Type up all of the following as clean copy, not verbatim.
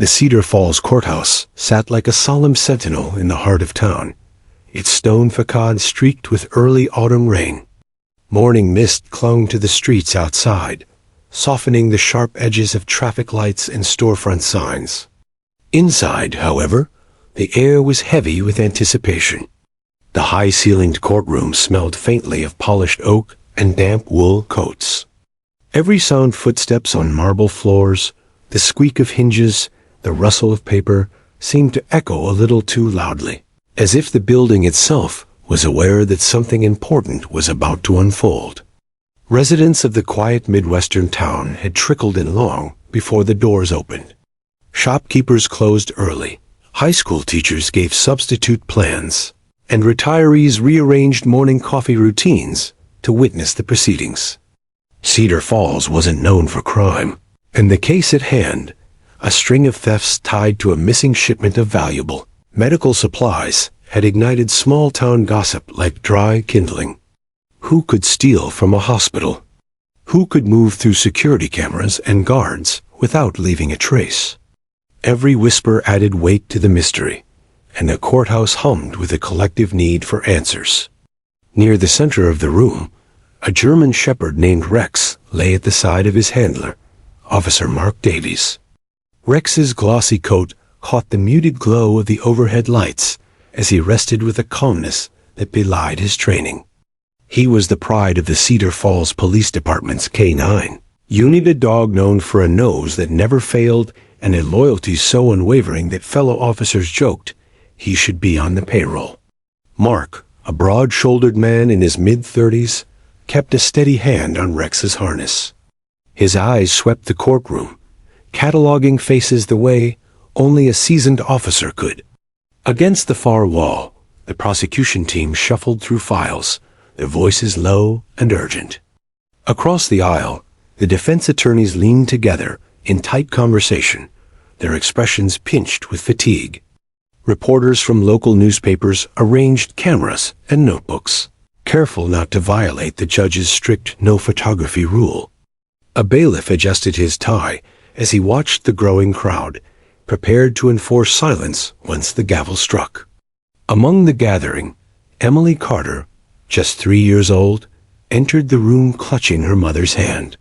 The Cedar Falls courthouse sat like a solemn sentinel in the heart of town, its stone facade streaked with early autumn rain. Morning mist clung to the streets outside, softening the sharp edges of traffic lights and storefront signs. Inside, however, the air was heavy with anticipation. The high-ceilinged courtroom smelled faintly of polished oak and damp wool coats. Every sound, footsteps on marble floors, the squeak of hinges, the rustle of paper, seemed to echo a little too loudly, as if the building itself was aware that something important was about to unfold. Residents of the quiet Midwestern town had trickled in long before the doors opened. Shopkeepers closed early, high school teachers gave substitute plans, and retirees rearranged morning coffee routines to witness the proceedings. Cedar Falls wasn't known for crime, and the case at hand, a string of thefts tied to a missing shipment of valuable medical supplies, had ignited small-town gossip like dry kindling. Who could steal from a hospital? Who could move through security cameras and guards without leaving a trace? Every whisper added weight to the mystery, and the courthouse hummed with a collective need for answers. Near the center of the room, a German shepherd named Rex lay at the side of his handler, Officer Mark Davies. Rex's glossy coat caught the muted glow of the overhead lights as he rested with a calmness that belied his training. He was the pride of the Cedar Falls Police Department's K-9 unit, a dog known for a nose that never failed and a loyalty so unwavering that fellow officers joked he should be on the payroll. Mark, a broad-shouldered man in his mid-30s, kept a steady hand on Rex's harness. His eyes swept the courtroom, cataloging faces the way only a seasoned officer could. Against the far wall, the prosecution team shuffled through files, their voices low and urgent. Across the aisle, the defense attorneys leaned together in tight conversation, their expressions pinched with fatigue. Reporters from local newspapers arranged cameras and notebooks, careful not to violate the judge's strict no photography rule. A bailiff adjusted his tie as he watched the growing crowd, prepared to enforce silence once the gavel struck. Among the gathering, Emily Carter, just 3 years old, entered the room clutching her mother's hand.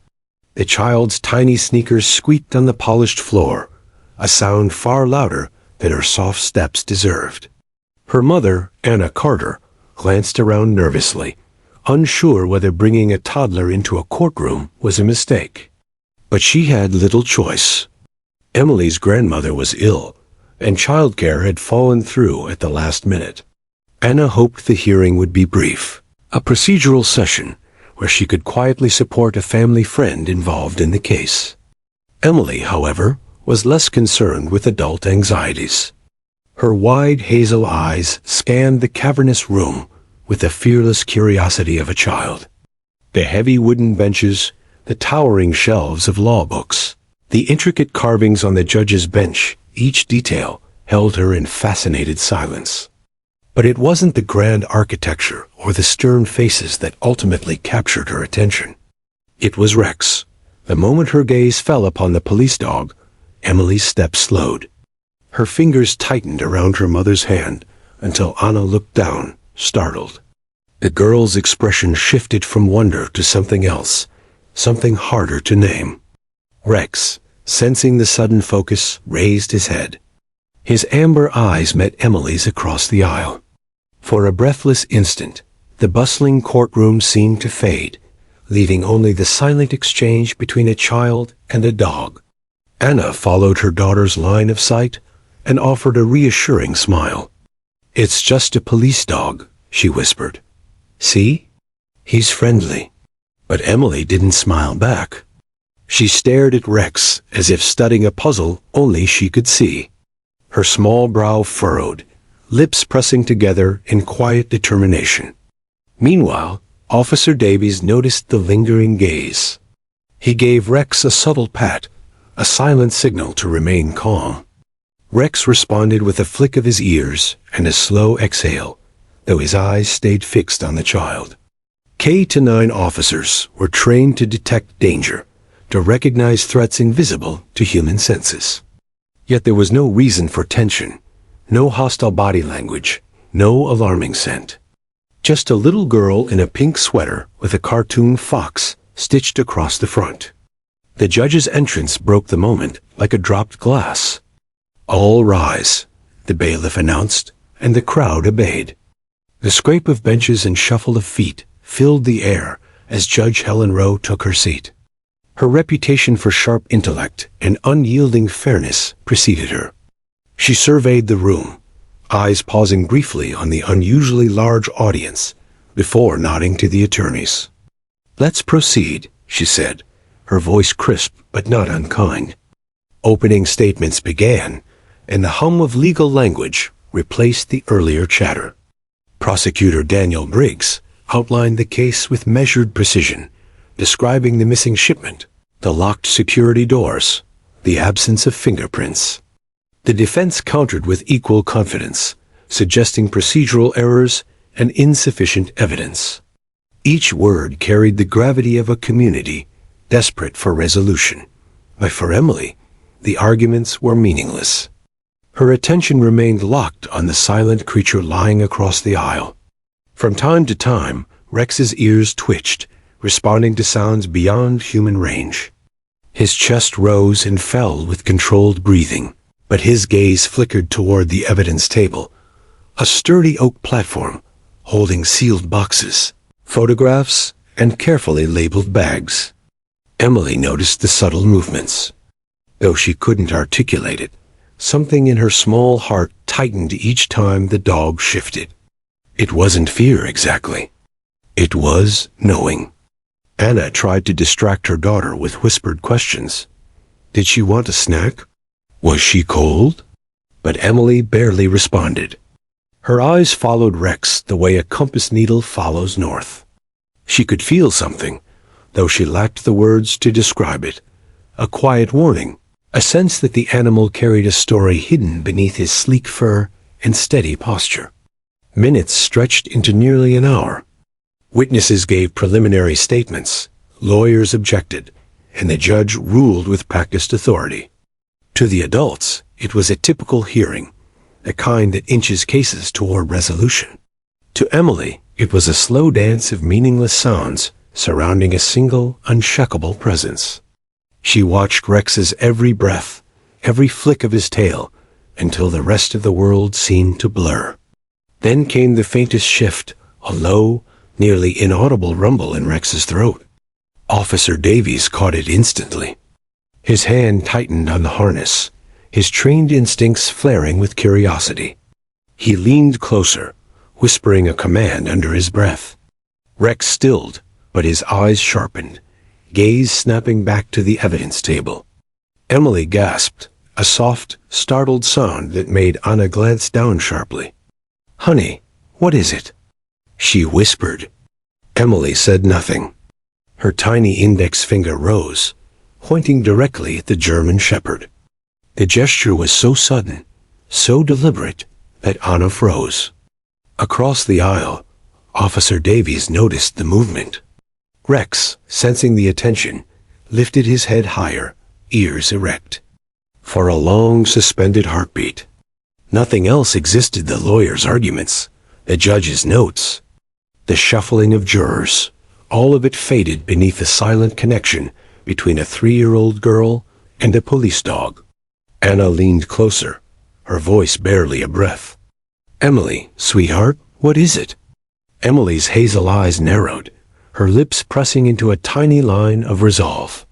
The child's tiny sneakers squeaked on the polished floor, a sound far louder than her soft steps deserved. Her mother, Anna Carter, glanced around nervously, unsure whether bringing a toddler into a courtroom was a mistake. But she had little choice. Emily's grandmother was ill, and childcare had fallen through at the last minute. Anna hoped the hearing would be brief, a procedural session where she could quietly support a family friend involved in the case. Emily, however, was less concerned with adult anxieties. Her wide hazel eyes scanned the cavernous room with the fearless curiosity of a child. The heavy wooden benches, the towering shelves of law books, the intricate carvings on the judge's bench, each detail held her in fascinated silence. But it wasn't the grand architecture or the stern faces that ultimately captured her attention. It was Rex. The moment her gaze fell upon the police dog, Emily's steps slowed. Her fingers tightened around her mother's hand until Anna looked down, startled. The girl's expression shifted from wonder to something else, something harder to name. Rex, sensing the sudden focus, raised his head. His amber eyes met Emily's across the aisle. For a breathless instant, the bustling courtroom seemed to fade, leaving only the silent exchange between a child and a dog. Anna followed her daughter's line of sight and offered a reassuring smile. "It's just a police dog," she whispered. "See? He's friendly." But Emily didn't smile back. She stared at Rex as if studying a puzzle only she could see. Her small brow furrowed, lips pressing together in quiet determination. Meanwhile, Officer Davies noticed the lingering gaze. He gave Rex a subtle pat, a silent signal to remain calm. Rex responded with a flick of his ears and a slow exhale, though his eyes stayed fixed on the child. K-9 officers were trained to detect danger, to recognize threats invisible to human senses. Yet there was no reason for tension, no hostile body language, no alarming scent. Just a little girl in a pink sweater with a cartoon fox stitched across the front. The judge's entrance broke the moment like a dropped glass. "All rise," the bailiff announced, and the crowd obeyed. The scrape of benches and shuffle of feet filled the air as Judge Helen Rowe took her seat. Her reputation for sharp intellect and unyielding fairness preceded her. She surveyed the room, eyes pausing briefly on the unusually large audience before nodding to the attorneys. "Let's proceed," she said, her voice crisp but not unkind. Opening statements began, and the hum of legal language replaced the earlier chatter. Prosecutor Daniel Briggs outlined the case with measured precision, describing the missing shipment, the locked security doors, the absence of fingerprints. The defense countered with equal confidence, suggesting procedural errors and insufficient evidence. Each word carried the gravity of a community desperate for resolution. But for Emily, the arguments were meaningless. Her attention remained locked on the silent creature lying across the aisle. From time to time, Rex's ears twitched, responding to sounds beyond human range. His chest rose and fell with controlled breathing, but his gaze flickered toward the evidence table, a sturdy oak platform holding sealed boxes, photographs, and carefully labeled bags. Emily noticed the subtle movements. Though she couldn't articulate it, something in her small heart tightened each time the dog shifted. It wasn't fear exactly. It was knowing. Anna tried to distract her daughter with whispered questions. Did she want a snack? Was she cold? But Emily barely responded. Her eyes followed Rex the way a compass needle follows north. She could feel something, though she lacked the words to describe it. A quiet warning, a sense that the animal carried a story hidden beneath his sleek fur and steady posture. Minutes stretched into nearly an hour. Witnesses gave preliminary statements, lawyers objected, and the judge ruled with practiced authority. To the adults, it was a typical hearing, the kind that inches cases toward resolution. To Emily, it was a slow dance of meaningless sounds surrounding a single, unshakable presence. She watched Rex's every breath, every flick of his tail, until the rest of the world seemed to blur. Then came the faintest shift, a low, nearly inaudible rumble in Rex's throat. Officer Davies caught it instantly. His hand tightened on the harness, his trained instincts flaring with curiosity. He leaned closer, whispering a command under his breath. Rex stilled, but his eyes sharpened, gaze snapping back to the evidence table. Emily gasped, a soft, startled sound that made Anna glance down sharply. "Honey, what is it?" she whispered. Emily said nothing. Her tiny index finger rose, pointing directly at the German shepherd. The gesture was so sudden, so deliberate, that Anna froze. Across the aisle, Officer Davies noticed the movement. Rex, sensing the attention, lifted his head higher, ears erect. For a long, suspended heartbeat. Nothing else existed: the lawyer's arguments, the judge's notes, the shuffling of jurors. All of it faded beneath the silent connection between a 3-year-old girl and a police dog. Anna leaned closer, her voice barely a breath. "Emily, sweetheart, what is it?" Emily's hazel eyes narrowed, her lips pressing into a tiny line of resolve.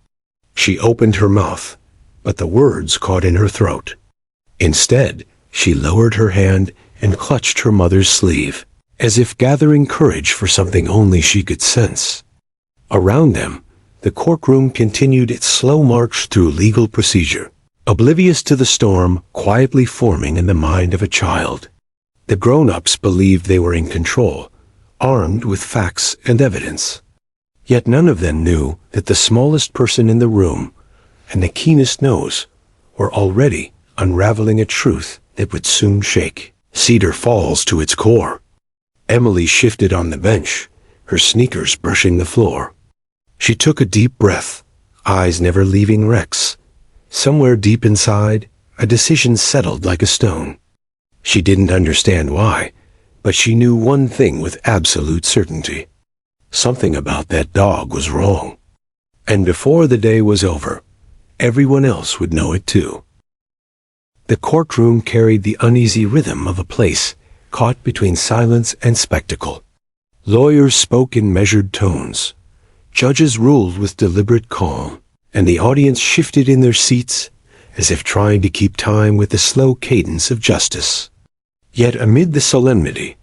She opened her mouth, but the words caught in her throat. Instead, she lowered her hand and clutched her mother's sleeve, as if gathering courage for something only she could sense. Around them, the courtroom continued its slow march through legal procedure, oblivious to the storm quietly forming in the mind of a child. The grown-ups believed they were in control, armed with facts and evidence. Yet none of them knew that the smallest person in the room and the keenest nose were already unraveling a truth that would soon shake Cedar Falls to its core. Emily shifted on the bench, her sneakers brushing the floor. She took a deep breath, eyes never leaving Rex. Somewhere deep inside, a decision settled like a stone. She didn't understand why, but she knew one thing with absolute certainty. Something about that dog was wrong. And before the day was over, everyone else would know it too. The courtroom carried the uneasy rhythm of a place caught between silence and spectacle. Lawyers spoke in measured tones. Judges ruled with deliberate calm, and the audience shifted in their seats as if trying to keep time with the slow cadence of justice. Yet amid the solemnity,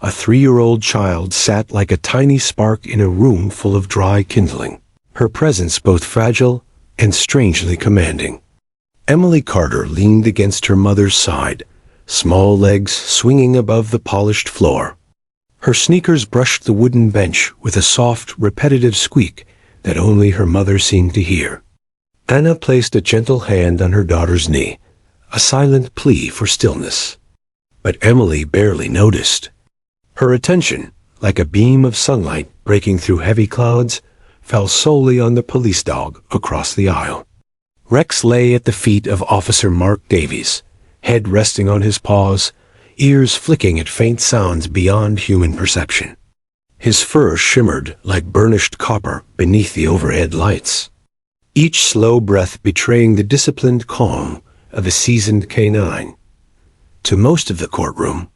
a 3-year-old child sat like a tiny spark in a room full of dry kindling, her presence both fragile and strangely commanding. Emily Carter leaned against her mother's side, small legs swinging above the polished floor. Her sneakers brushed the wooden bench with a soft, repetitive squeak that only her mother seemed to hear. Anna placed a gentle hand on her daughter's knee, a silent plea for stillness. But Emily barely noticed. Her attention, like a beam of sunlight breaking through heavy clouds, fell solely on the police dog across the aisle. Rex lay at the feet of Officer Mark Davies, head resting on his paws, ears flicking at faint sounds beyond human perception. His fur shimmered like burnished copper beneath the overhead lights, each slow breath betraying the disciplined calm of a seasoned canine. To most of the courtroom,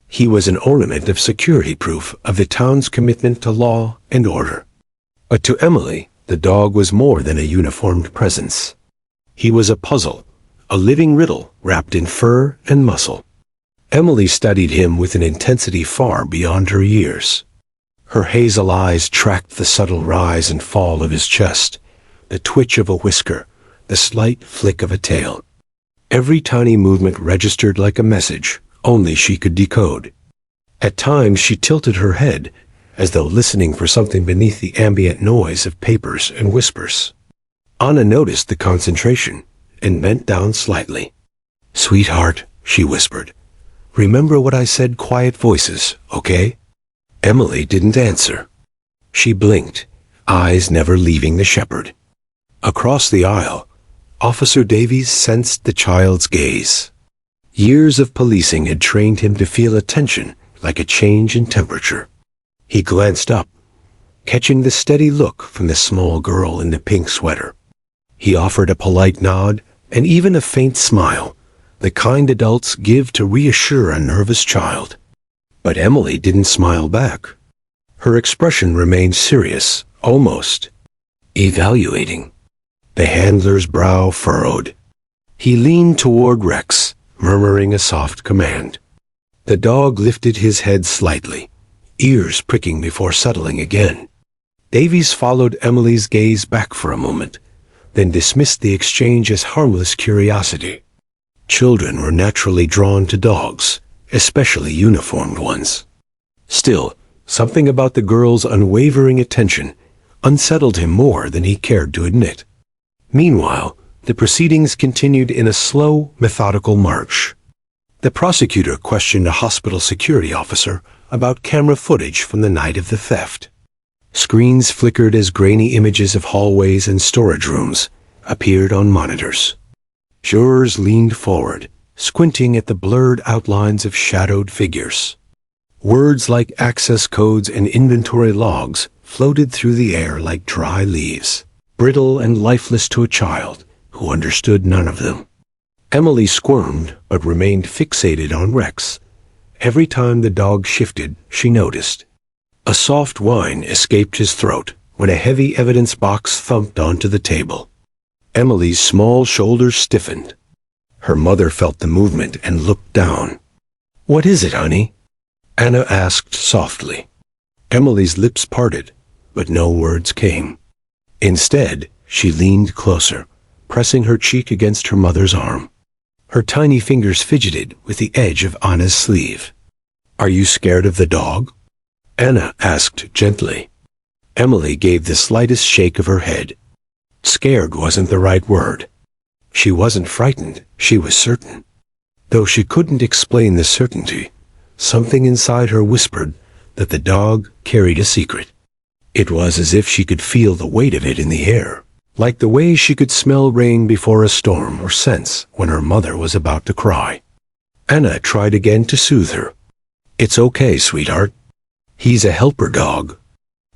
he was an ornament of security proof of the town's commitment to law and order. But to Emily, the dog was more than a uniformed presence. He was a puzzle, a living riddle wrapped in fur and muscle. Emily studied him with an intensity far beyond her years. Her hazel eyes tracked the subtle rise and fall of his chest, the twitch of a whisker, the slight flick of a tail. Every tiny movement registered like a message only she could decode. At times she tilted her head, as though listening for something beneath the ambient noise of papers and whispers. Anna noticed the concentration and bent down slightly. "Sweetheart," she whispered, "remember what I said, quiet voices, okay?" Emily didn't answer. She blinked, eyes never leaving the shepherd. Across the aisle, Officer Davies sensed the child's gaze. Years of policing had trained him to feel attention like a change in temperature. He glanced up, catching the steady look from the small girl in the pink sweater. He offered a polite nod and even a faint smile, the kind adults give to reassure a nervous child. But Emily didn't smile back. Her expression remained serious, almost evaluating. The handler's brow furrowed. He leaned toward Rex, murmuring a soft command. The dog lifted his head slightly, ears pricking before settling again. Davies followed Emily's gaze back for a moment, then dismissed the exchange as harmless curiosity. Children were naturally drawn to dogs, especially uniformed ones. Still, something about the girl's unwavering attention unsettled him more than he cared to admit. Meanwhile, the proceedings continued in a slow, methodical march. The prosecutor questioned a hospital security officer about camera footage from the night of the theft. Screens flickered as grainy images of hallways and storage rooms appeared on monitors. Jurors leaned forward, squinting at the blurred outlines of shadowed figures. Words like access codes and inventory logs floated through the air like dry leaves, brittle and lifeless to a child who understood none of them. Emily squirmed but remained fixated on Rex. Every time the dog shifted, she noticed. A soft whine escaped his throat when a heavy evidence box thumped onto the table. Emily's small shoulders stiffened. Her mother felt the movement and looked down. "What is it, honey?" Anna asked softly. Emily's lips parted, but no words came. Instead, she leaned closer, pressing her cheek against her mother's arm. Her tiny fingers fidgeted with the edge of Anna's sleeve. "Are you scared of the dog?" Anna asked gently. Emily gave the slightest shake of her head. Scared wasn't the right word. She wasn't frightened, she was certain. Though she couldn't explain the certainty, something inside her whispered that the dog carried a secret. It was as if she could feel the weight of it in the air, like the way she could smell rain before a storm or sense when her mother was about to cry. Anna tried again to soothe her. "It's okay, sweetheart. He's a helper dog.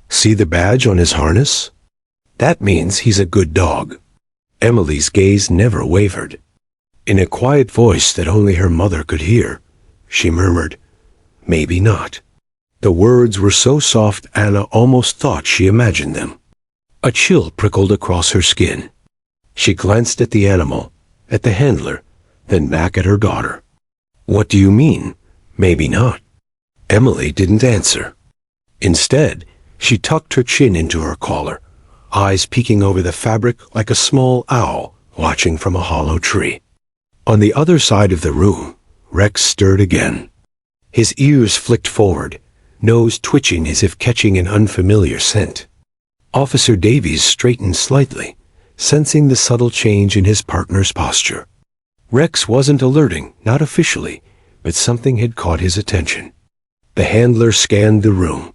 See the badge on his harness? That means he's a good dog." Emily's gaze never wavered. In a quiet voice that only her mother could hear, she murmured, "Maybe not." The words were so soft Anna almost thought she imagined them. A chill prickled across her skin. She glanced at the animal, at the handler, then back at her daughter. "What do you mean, maybe not?" Emily didn't answer. Instead, she tucked her chin into her collar, eyes peeking over the fabric like a small owl watching from a hollow tree. On the other side of the room, Rex stirred again. His ears flicked forward, nose twitching as if catching an unfamiliar scent. Officer Davies straightened slightly, sensing the subtle change in his partner's posture. Rex wasn't alerting, not officially, but something had caught his attention. The handler scanned the room,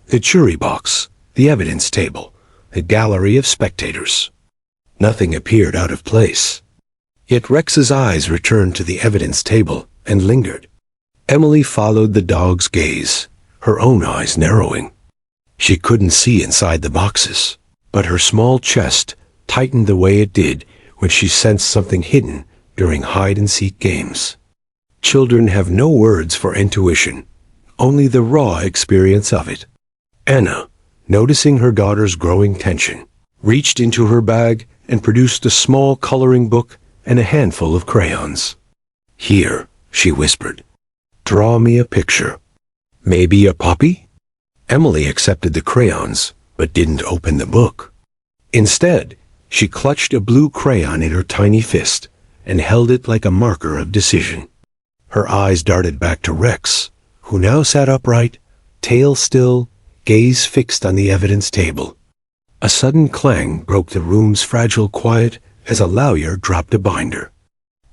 the jury box, the evidence table, the gallery of spectators. Nothing appeared out of place. Yet Rex's eyes returned to the evidence table and lingered. Emily followed the dog's gaze, her own eyes narrowing. She couldn't see inside the boxes, but her small chest tightened the way it did when she sensed something hidden during hide-and-seek games. Children have no words for intuition, only the raw experience of it. Anna, noticing her daughter's growing tension, reached into her bag and produced a small coloring book and a handful of crayons. "Here," she whispered. "Draw me a picture. Maybe a puppy?" Emily accepted the crayons, but didn't open the book. Instead, she clutched a blue crayon in her tiny fist and held it like a marker of decision. Her eyes darted back to Rex, who now sat upright, tail still, gaze fixed on the evidence table. A sudden clang broke the room's fragile quiet as a lawyer dropped a binder.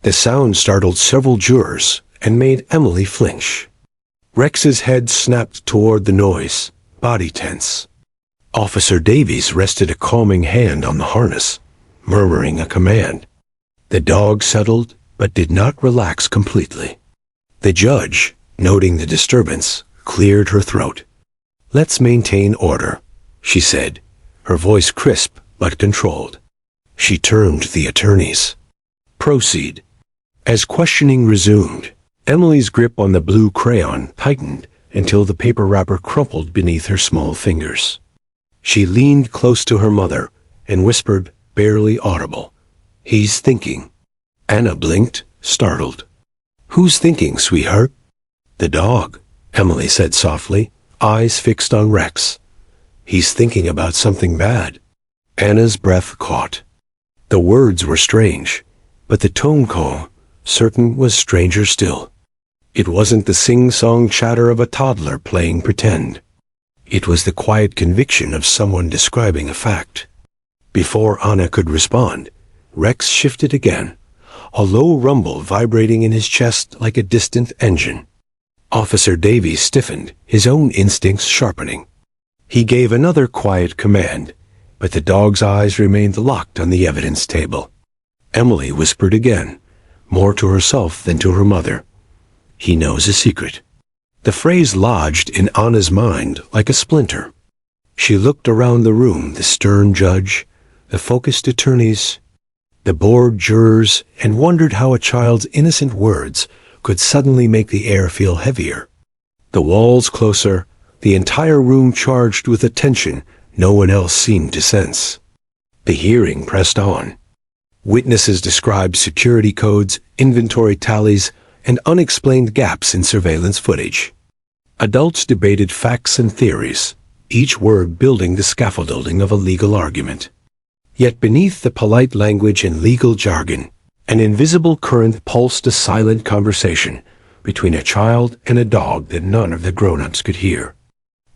The sound startled several jurors and made Emily flinch. Rex's head snapped toward the noise, body tense. Officer Davies rested a calming hand on the harness, murmuring a command. The dog settled, but did not relax completely. The judge, noting the disturbance, cleared her throat. "Let's maintain order," she said, her voice crisp but controlled. She turned to the attorneys. "Proceed." As questioning resumed, Emily's grip on the blue crayon tightened until the paper wrapper crumpled beneath her small fingers. She leaned close to her mother and whispered, barely audible, "He's thinking." Anna blinked, startled. "Who's thinking, sweetheart?" "The dog," Emily said softly, eyes fixed on Rex. "He's thinking about something bad." Anna's breath caught. The words were strange, but the tone calm, certain, was stranger still. It wasn't the sing-song chatter of a toddler playing pretend. It was the quiet conviction of someone describing a fact. Before Anna could respond, Rex shifted again, a low rumble vibrating in his chest like a distant engine. Officer Davies stiffened, his own instincts sharpening. He gave another quiet command, but the dog's eyes remained locked on the evidence table. Emily whispered again, more to herself than to her mother. "He knows a secret." The phrase lodged in Anna's mind like a splinter. She looked around the room, the stern judge, the focused attorneys, the bored jurors, and wondered how a child's innocent words could suddenly make the air feel heavier. The walls closer, the entire room charged with a tension no one else seemed to sense. The hearing pressed on. Witnesses described security codes, inventory tallies, and unexplained gaps in surveillance footage. Adults debated facts and theories, each word building the scaffolding of a legal argument. Yet beneath the polite language and legal jargon, an invisible current pulsed a silent conversation between a child and a dog that none of the grown-ups could hear.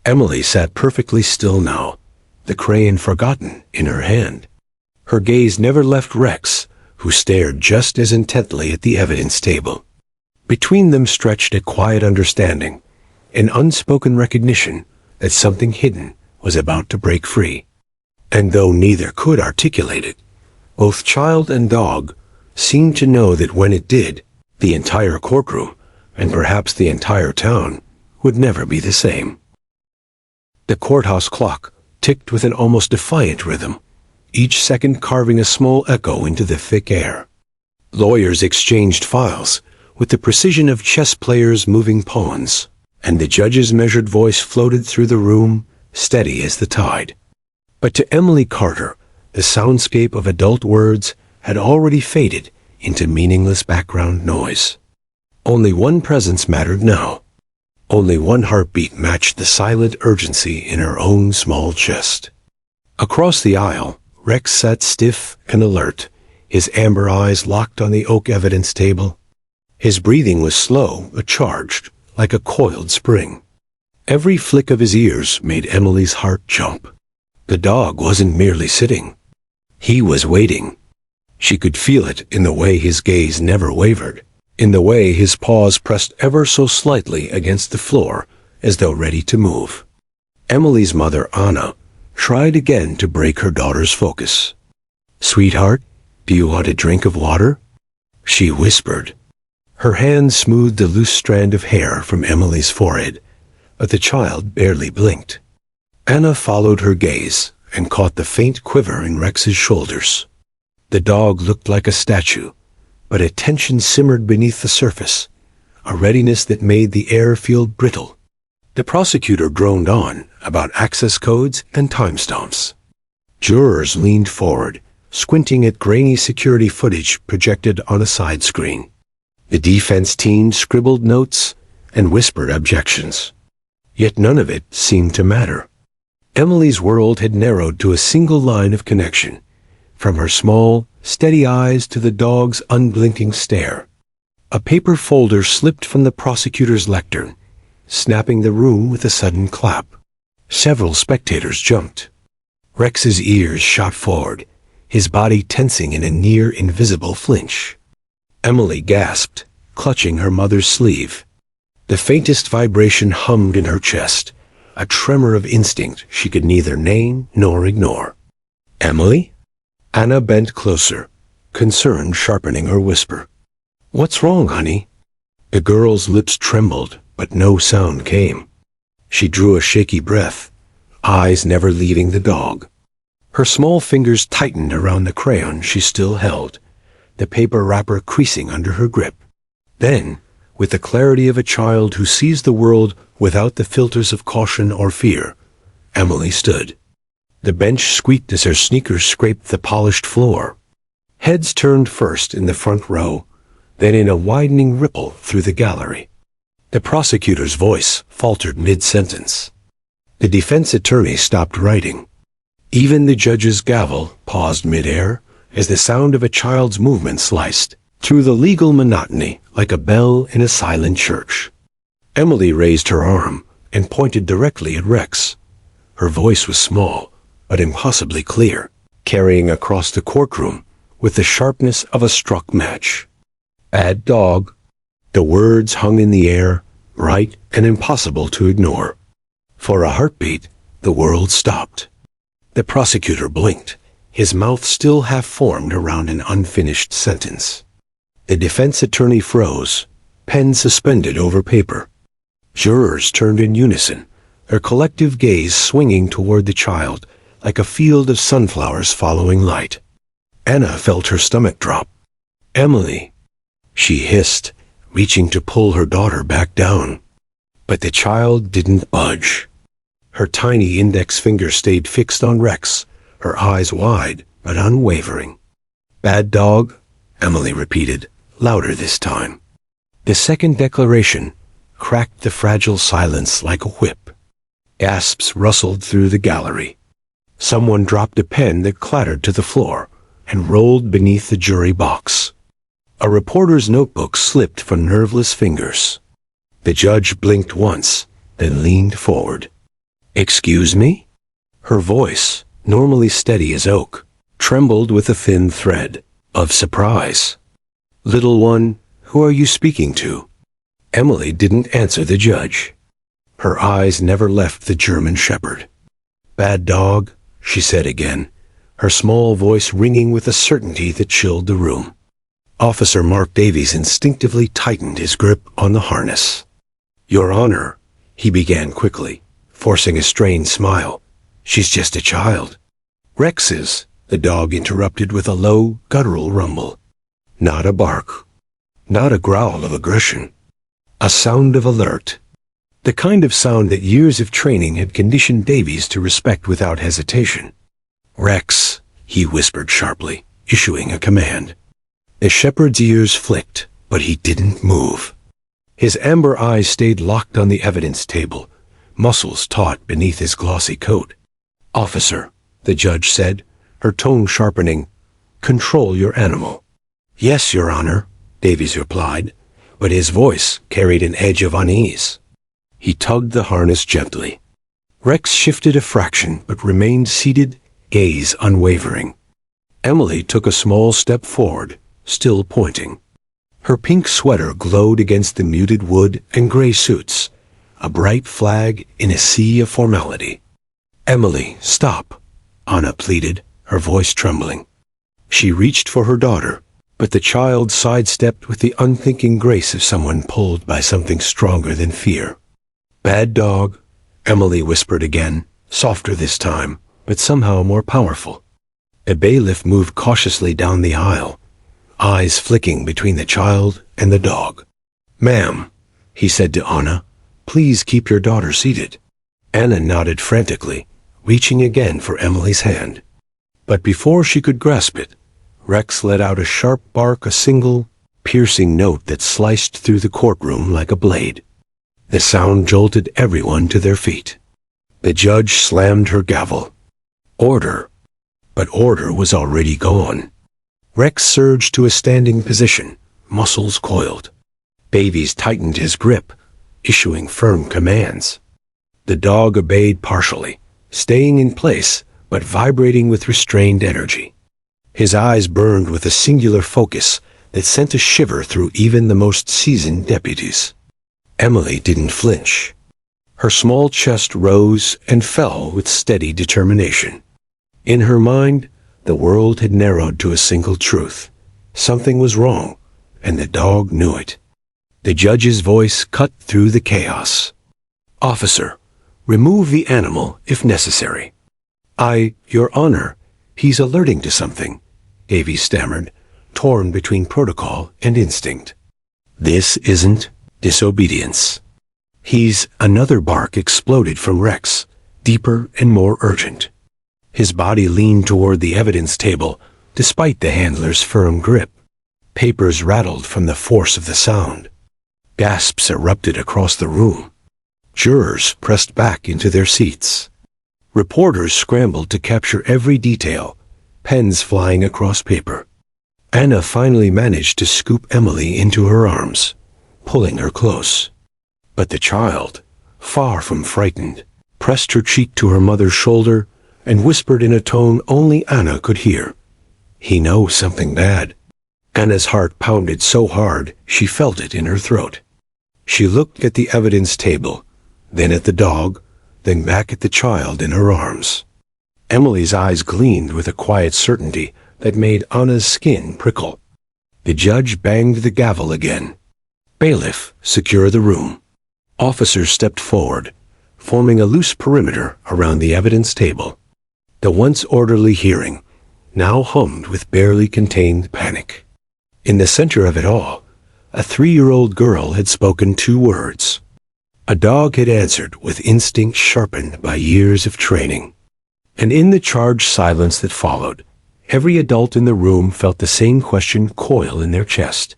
Emily sat perfectly still now, the crayon forgotten in her hand. Her gaze never left Rex, who stared just as intently at the evidence table. Between them stretched a quiet understanding, an unspoken recognition that something hidden was about to break free. And though neither could articulate it, both child and dog seemed to know that when it did, the entire courtroom, and perhaps the entire town, would never be the same. The courthouse clock ticked with an almost defiant rhythm, each second carving a small echo into the thick air. Lawyers exchanged files with the precision of chess players moving pawns, and the judge's measured voice floated through the room, steady as the tide. But to Emily Carter, the soundscape of adult words had already faded into meaningless background noise. Only one presence mattered now. Only one heartbeat matched the silent urgency in her own small chest. Across the aisle, Rex sat stiff and alert, his amber eyes locked on the oak evidence table. His breathing was slow but charged, like a coiled spring. Every flick of his ears made Emily's heart jump. The dog wasn't merely sitting. He was waiting. She could feel it in the way his gaze never wavered, in the way his paws pressed ever so slightly against the floor, as though ready to move. Emily's mother, Anna, tried again to break her daughter's focus. "Sweetheart, do you want a drink of water?" she whispered. Her hand smoothed the loose strand of hair from Emily's forehead, but the child barely blinked. Anna followed her gaze and caught the faint quiver in Rex's shoulders. The dog looked like a statue, but a tension simmered beneath the surface, a readiness that made the air feel brittle. The prosecutor droned on about access codes and timestamps. Jurors leaned forward, squinting at grainy security footage projected on a side screen. The defense team scribbled notes and whispered objections. Yet none of it seemed to matter. Emily's world had narrowed to a single line of connection, from her small, steady eyes to the dog's unblinking stare. A paper folder slipped from the prosecutor's lectern, snapping the room with a sudden clap. Several spectators jumped. Rex's ears shot forward, his body tensing in a near-invisible flinch. Emily gasped, clutching her mother's sleeve. The faintest vibration hummed in her chest, a tremor of instinct she could neither name nor ignore. "Emily?" Anna bent closer, concern sharpening her whisper. "What's wrong, honey?" The girl's lips trembled, but no sound came. She drew a shaky breath, eyes never leaving the dog. Her small fingers tightened around the crayon she still held, the paper wrapper creasing under her grip. Then, with the clarity of a child who sees the world without the filters of caution or fear, Emily stood. The bench squeaked as her sneakers scraped the polished floor. Heads turned first in the front row, then in a widening ripple through the gallery. The prosecutor's voice faltered mid-sentence. The defense attorney stopped writing. Even the judge's gavel paused mid-air as the sound of a child's movement sliced through the legal monotony like a bell in a silent church. Emily raised her arm and pointed directly at Rex. Her voice was small, but impossibly clear, carrying across the courtroom with the sharpness of a struck match. "Bad dog." The words hung in the air, right and impossible to ignore. For a heartbeat, the world stopped. The prosecutor blinked, his mouth still half-formed around an unfinished sentence. The defense attorney froze, pen suspended over paper. Jurors turned in unison, their collective gaze swinging toward the child like a field of sunflowers following light. Anna felt her stomach drop. "Emily," she hissed, reaching to pull her daughter back down. But the child didn't budge. Her tiny index finger stayed fixed on Rex, her eyes wide but unwavering. "Bad dog," Emily repeated, louder this time. The second declaration cracked the fragile silence like a whip. Gasps rustled through the gallery. Someone dropped a pen that clattered to the floor and rolled beneath the jury box. A reporter's notebook slipped from nerveless fingers. The judge blinked once, then leaned forward. "Excuse me?" Her voice, normally steady as oak, trembled with a thin thread of surprise. "Little one, who are you speaking to?" Emily didn't answer the judge. Her eyes never left the German shepherd. "Bad dog," she said again, her small voice ringing with a certainty that chilled the room. Officer Mark Davies instinctively tightened his grip on the harness. "Your Honor," he began quickly, forcing a strained smile. "She's just a child." "Rex is," the dog interrupted with a low, guttural rumble. Not a bark. Not a growl of aggression. A sound of alert. The kind of sound that years of training had conditioned Davies to respect without hesitation. "Rex," he whispered sharply, issuing a command. The shepherd's ears flicked, but he didn't move. His amber eyes stayed locked on the evidence table, muscles taut beneath his glossy coat. "Officer," the judge said, her tone sharpening, "control your animal." "Yes, Your Honor," Davies replied, but his voice carried an edge of unease. He tugged the harness gently. Rex shifted a fraction but remained seated, gaze unwavering. Emily took a small step forward, still pointing. Her pink sweater glowed against the muted wood and gray suits, a bright flag in a sea of formality. "Emily, stop," Anna pleaded, her voice trembling. She reached for her daughter, but the child sidestepped with the unthinking grace of someone pulled by something stronger than fear. "Bad dog," Emily whispered again, softer this time, but somehow more powerful. A bailiff moved cautiously down the aisle, eyes flicking between the child and the dog. "Ma'am," he said to Anna, "please keep your daughter seated." Anna nodded frantically, reaching again for Emily's hand. But before she could grasp it, Rex let out a sharp bark, a single, piercing note that sliced through the courtroom like a blade. The sound jolted everyone to their feet. The judge slammed her gavel. Order. But order was already gone. Rex surged to a standing position, muscles coiled. Davies tightened his grip, issuing firm commands. The dog obeyed partially, staying in place but vibrating with restrained energy. His eyes burned with a singular focus that sent a shiver through even the most seasoned deputies. Emily didn't flinch. Her small chest rose and fell with steady determination. In her mind, the world had narrowed to a single truth. Something was wrong, and the dog knew it. The judge's voice cut through the chaos. "Officer, remove the animal if necessary." Your Honor, he's alerting to something," Davies stammered, torn between protocol and instinct. "This isn't disobedience." Another bark exploded from Rex, deeper and more urgent. His body leaned toward the evidence table, despite the handler's firm grip. Papers rattled from the force of the sound. Gasps erupted across the room. Jurors pressed back into their seats. Reporters scrambled to capture every detail, pens flying across paper. Anna finally managed to scoop Emily into her arms, pulling her close. But the child, far from frightened, pressed her cheek to her mother's shoulder and whispered in a tone only Anna could hear, "He knows something bad." Anna's heart pounded so hard she felt it in her throat. She looked at the evidence table, then at the dog, then back at the child in her arms. Emily's eyes gleamed with a quiet certainty that made Anna's skin prickle. The judge banged the gavel again. "Bailiff, secure the room." Officers stepped forward, forming a loose perimeter around the evidence table. The once orderly hearing now hummed with barely contained panic. In the center of it all, a 3-year-old girl had spoken 2 words. A dog had answered with instinct sharpened by years of training. And in the charged silence that followed, every adult in the room felt the same question coil in their chest.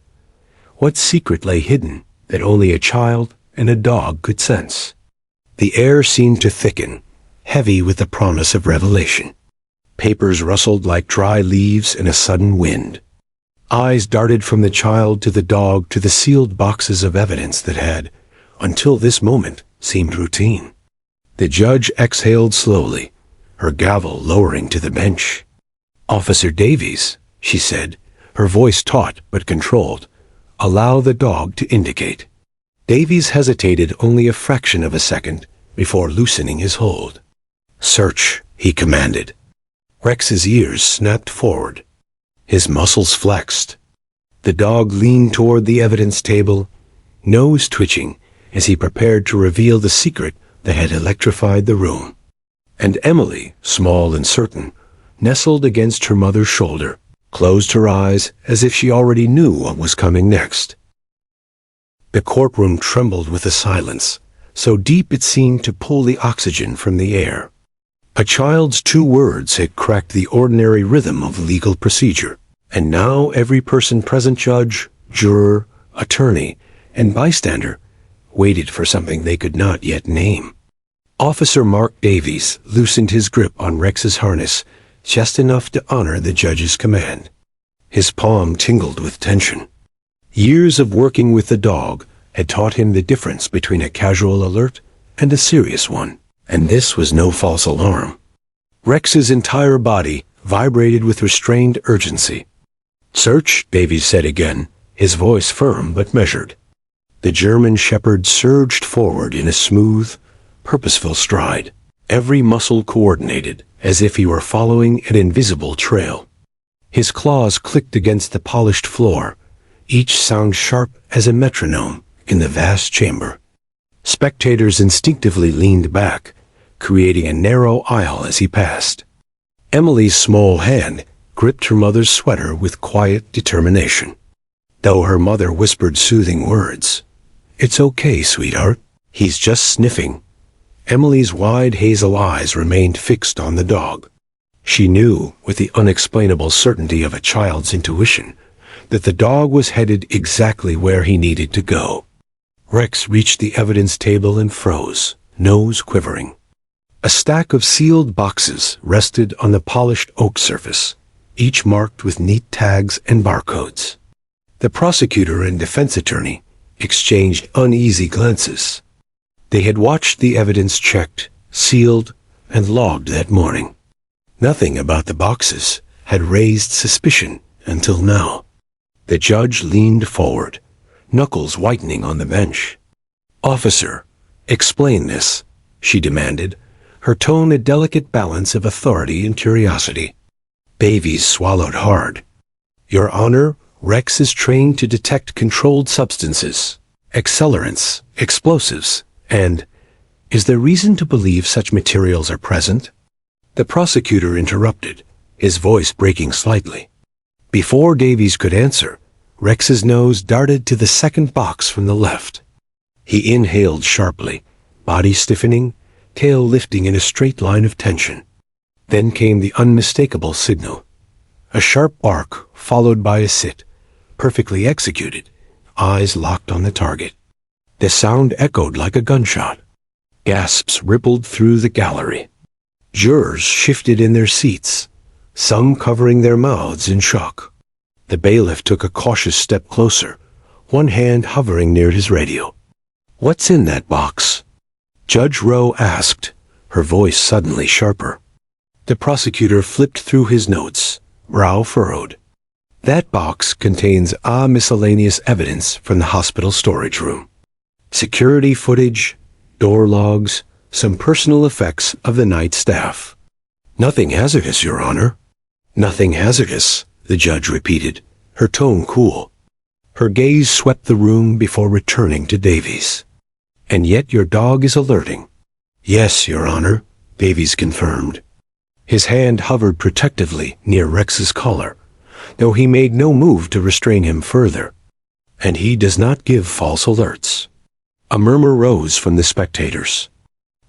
What secret lay hidden that only a child and a dog could sense? The air seemed to thicken, heavy with the promise of revelation. Papers rustled like dry leaves in a sudden wind. Eyes darted from the child to the dog to the sealed boxes of evidence that had, until this moment, seemed routine. The judge exhaled slowly, her gavel lowering to the bench. "Officer Davies," she said, her voice taut but controlled, "allow the dog to indicate." Davies hesitated only a fraction of a second before loosening his hold. "Search," he commanded. Rex's ears snapped forward. His muscles flexed. The dog leaned toward the evidence table, nose twitching as he prepared to reveal the secret that had electrified the room. And Emily, small and certain, nestled against her mother's shoulder, closed her eyes as if she already knew what was coming next. The courtroom trembled with the silence, so deep it seemed to pull the oxygen from the air. A child's 2 words had cracked the ordinary rhythm of legal procedure, and now every person present, judge, juror, attorney, and bystander, waited for something they could not yet name. Officer Mark Davies loosened his grip on Rex's harness just enough to honor the judge's command. His palm tingled with tension. Years of working with the dog had taught him the difference between a casual alert and a serious one, and this was no false alarm. Rex's entire body vibrated with restrained urgency. "Search," Davies said again, his voice firm but measured. The German shepherd surged forward in a smooth, purposeful stride, every muscle coordinated, as if he were following an invisible trail. His claws clicked against the polished floor, each sound sharp as a metronome in the vast chamber. Spectators instinctively leaned back, creating a narrow aisle as he passed. Emily's small hand gripped her mother's sweater with quiet determination, though her mother whispered soothing words. "It's okay, sweetheart. He's just sniffing." Emily's wide hazel eyes remained fixed on the dog. She knew, with the unexplainable certainty of a child's intuition, that the dog was headed exactly where he needed to go. Rex reached the evidence table and froze, nose quivering. A stack of sealed boxes rested on the polished oak surface, each marked with neat tags and barcodes. The prosecutor and defense attorney exchanged uneasy glances. They had watched the evidence checked, sealed, and logged that morning. Nothing about the boxes had raised suspicion until now. The judge leaned forward, knuckles whitening on the bench. "Officer, explain this," she demanded, her tone a delicate balance of authority and curiosity. Davies swallowed hard. "Your Honor, Rex is trained to detect controlled substances, accelerants, explosives, and is there reason to believe such materials are present?" The prosecutor interrupted, his voice breaking slightly. Before Davies could answer, Rex's nose darted to the second box from the left. He inhaled sharply, body stiffening, tail lifting in a straight line of tension. Then came the unmistakable signal. A sharp bark, followed by a sit, perfectly executed, eyes locked on the target. The sound echoed like a gunshot. Gasps rippled through the gallery. Jurors shifted in their seats, some covering their mouths in shock. The bailiff took a cautious step closer, one hand hovering near his radio. "What's in that box?" Judge Rowe asked, her voice suddenly sharper. The prosecutor flipped through his notes, brow furrowed. "That box contains miscellaneous evidence from the hospital storage room. Security footage, door logs, some personal effects of the night staff. Nothing hazardous, Your Honor." "Nothing hazardous," the judge repeated, her tone cool. Her gaze swept the room before returning to Davies. "And yet your dog is alerting." "Yes, Your Honor," Davies confirmed. His hand hovered protectively near Rex's collar, though he made no move to restrain him further. "And he does not give false alerts." A murmur rose from the spectators.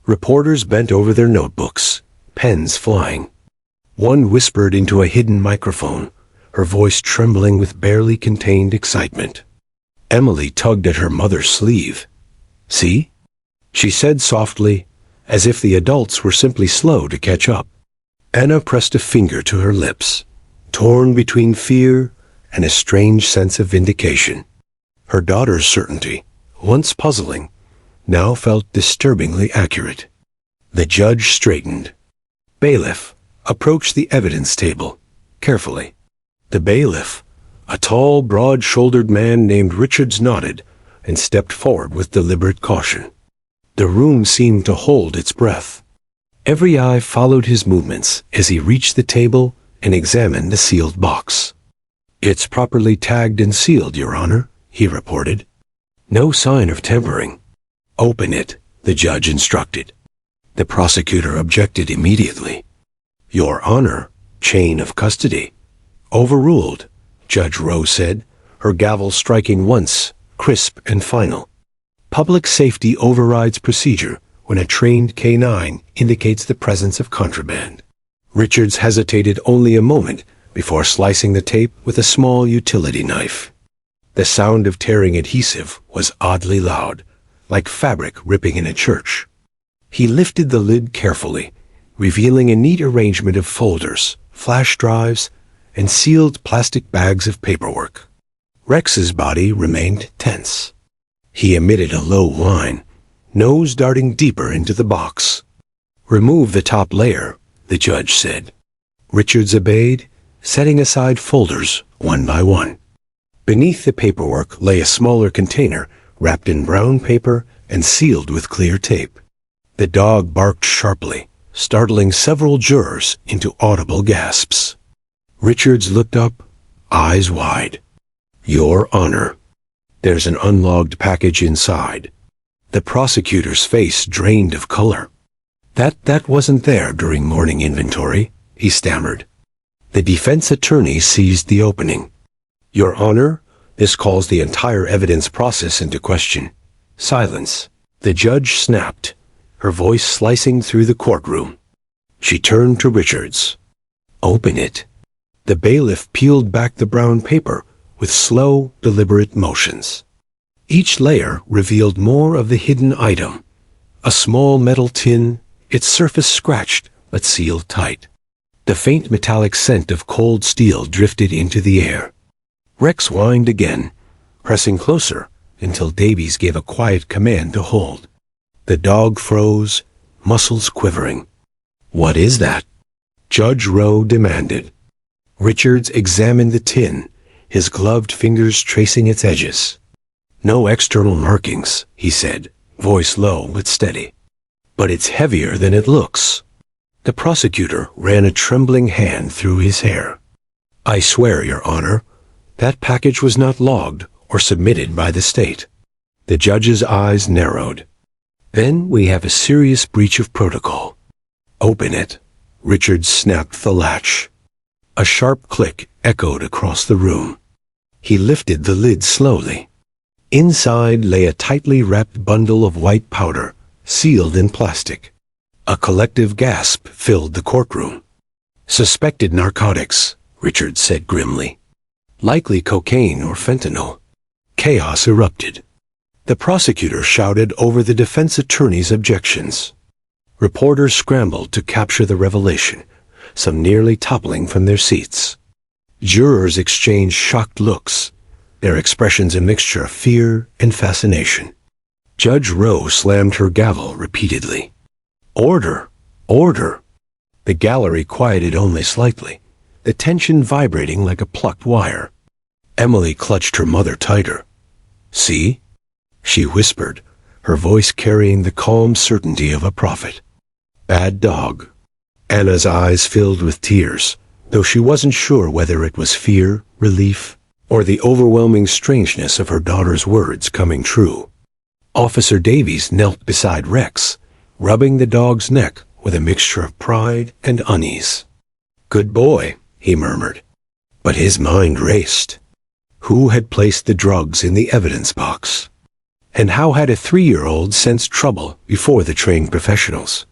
Reporters bent over their notebooks, pens flying. One whispered into a hidden microphone, her voice trembling with barely contained excitement. Emily tugged at her mother's sleeve. "See?" she said softly, as if the adults were simply slow to catch up. Anna pressed a finger to her lips, torn between fear and a strange sense of vindication. Her daughter's certainty, once puzzling, now felt disturbingly accurate. The judge straightened. Bailiff approached the evidence table, carefully. The bailiff, a tall, broad-shouldered man named Richards, nodded and stepped forward with deliberate caution. The room seemed to hold its breath. Every eye followed his movements as he reached the table and examined the sealed box. "It's properly tagged and sealed, Your Honor," he reported. "No sign of tampering." "Open it," the judge instructed. The prosecutor objected immediately. "Your Honor, chain of custody." "Overruled," Judge Rowe said, her gavel striking once, crisp and final. Public safety overrides procedure when a trained K-9 indicates the presence of contraband. Richards hesitated only a moment before slicing the tape with a small utility knife. The sound of tearing adhesive was oddly loud, like fabric ripping in a church. He lifted the lid carefully, revealing a neat arrangement of folders, flash drives, and sealed plastic bags of paperwork. Rex's body remained tense. He emitted a low whine, nose darting deeper into the box. "Remove the top layer," the judge said. Richards obeyed, setting aside folders one by one. Beneath the paperwork lay a smaller container wrapped in brown paper and sealed with clear tape. The dog barked sharply, startling several jurors into audible gasps. Richards looked up, eyes wide. "Your Honor, there's an unlogged package inside." The prosecutor's face drained of color. That wasn't there during morning inventory," he stammered. The defense attorney seized the opening. "Your Honor, this calls the entire evidence process into question." "Silence," the judge snapped, her voice slicing through the courtroom. She turned to Richards. "Open it." The bailiff peeled back the brown paper with slow, deliberate motions. Each layer revealed more of the hidden item. A small metal tin, its surface scratched but sealed tight. The faint metallic scent of cold steel drifted into the air. Rex whined again, pressing closer until Davies gave a quiet command to hold. The dog froze, muscles quivering. "What is that?" Judge Rowe demanded. Richards examined the tin, his gloved fingers tracing its edges. "No external markings," he said, voice low but steady. "But it's heavier than it looks." The prosecutor ran a trembling hand through his hair. "I swear, Your Honor, that package was not logged or submitted by the state." The judge's eyes narrowed. "Then we have a serious breach of protocol." "Open it." Richards snapped the latch. A sharp click echoed across the room. He lifted the lid slowly. Inside lay a tightly wrapped bundle of white powder, sealed in plastic. A collective gasp filled the courtroom. "Suspected narcotics," Richards said grimly. "Likely cocaine or fentanyl." Chaos erupted. The prosecutor shouted over the defense attorney's objections. Reporters scrambled to capture the revelation, some nearly toppling from their seats. Jurors exchanged shocked looks, their expressions a mixture of fear and fascination. Judge Rowe slammed her gavel repeatedly. "Order! Order!" The gallery quieted only slightly, the tension vibrating like a plucked wire. Emily clutched her mother tighter. "See?" she whispered, her voice carrying the calm certainty of a prophet. "Bad dog." Anna's eyes filled with tears, though she wasn't sure whether it was fear, relief, or the overwhelming strangeness of her daughter's words coming true. Officer Davies knelt beside Rex, rubbing the dog's neck with a mixture of pride and unease. "Good boy," he murmured. But his mind raced. Who had placed the drugs in the evidence box? And how had a 3-year-old sensed trouble before the trained professionals?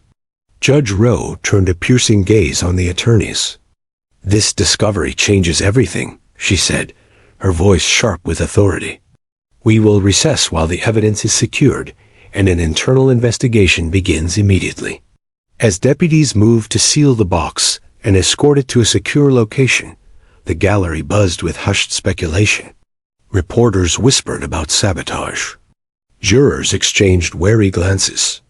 Judge Rowe turned a piercing gaze on the attorneys. "This discovery changes everything," she said, her voice sharp with authority. "We will recess while the evidence is secured, and an internal investigation begins immediately." As deputies moved to seal the box and escort it to a secure location, the gallery buzzed with hushed speculation. Reporters whispered about sabotage. Jurors exchanged wary glances.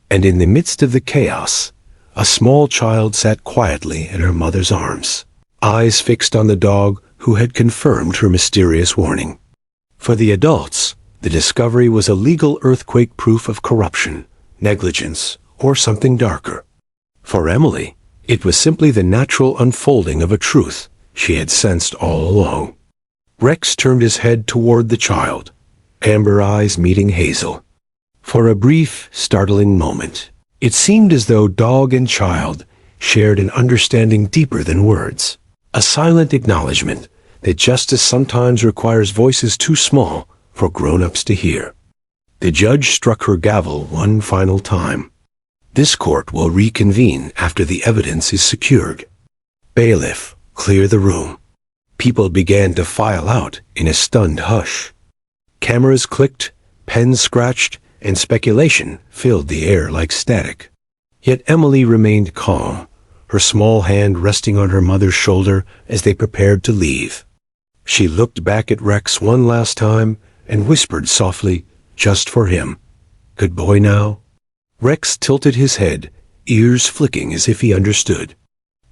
And in the midst of the chaos, a small child sat quietly in her mother's arms, eyes fixed on the dog who had confirmed her mysterious warning. For the adults, the discovery was a legal earthquake proof of corruption, negligence, or something darker. For Emily, it was simply the natural unfolding of a truth she had sensed all along. Rex turned his head toward the child, amber eyes meeting hazel. For a brief, startling moment, it seemed as though dog and child shared an understanding deeper than words, a silent acknowledgement that justice sometimes requires voices too small for grown-ups to hear. The judge struck her gavel one final time. This court will reconvene after the evidence is secured. Bailiff, clear the room. People began to file out in a stunned hush. Cameras clicked, pens scratched, and speculation filled the air like static. Yet Emily remained calm, her small hand resting on her mother's shoulder as they prepared to leave. She looked back at Rex one last time and whispered softly, just for him, "Good boy now?" Rex tilted his head, ears flicking as if he understood.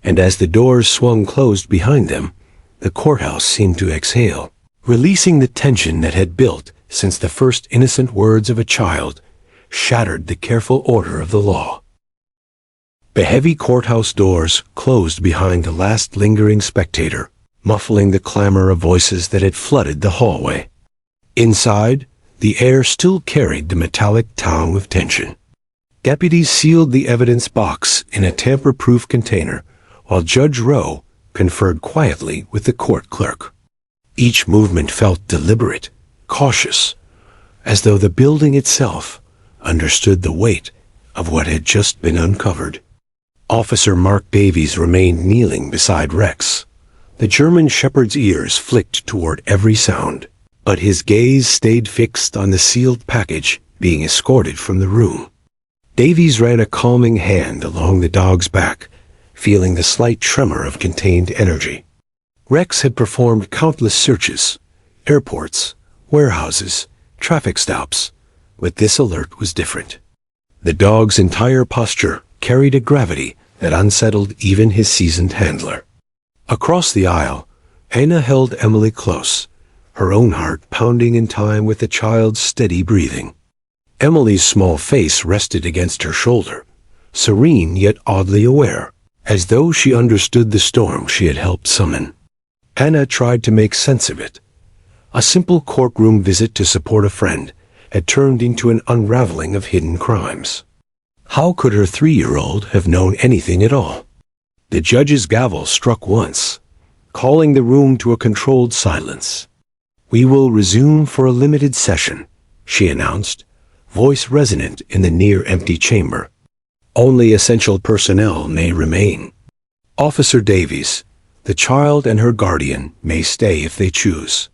And as the doors swung closed behind them, the courthouse seemed to exhale, releasing the tension that had built since the first innocent words of a child shattered the careful order of the law. The heavy courthouse doors closed behind the last lingering spectator, muffling the clamor of voices that had flooded the hallway. Inside, the air still carried the metallic tang of tension. Deputies sealed the evidence box in a tamper-proof container, while Judge Rowe conferred quietly with the court clerk. Each movement felt deliberate, cautious, as though the building itself understood the weight of what had just been uncovered. Officer Mark Davies remained kneeling beside Rex. The German shepherd's ears flicked toward every sound, but his gaze stayed fixed on the sealed package being escorted from the room. Davies ran a calming hand along the dog's back, feeling the slight tremor of contained energy. Rex had performed countless searches, airports, warehouses, traffic stops, but this alert was different. The dog's entire posture carried a gravity that unsettled even his seasoned handler. Across the aisle, Anna held Emily close, her own heart pounding in time with the child's steady breathing. Emily's small face rested against her shoulder, serene yet oddly aware, as though she understood the storm she had helped summon. Anna tried to make sense of it. A simple courtroom visit to support a friend had turned into an unraveling of hidden crimes. How could her 3-year-old have known anything at all? The judge's gavel struck once, calling the room to a controlled silence. "We will resume for a limited session," she announced, voice resonant in the near-empty chamber. "Only essential personnel may remain. Officer Davies, the child and her guardian may stay if they choose.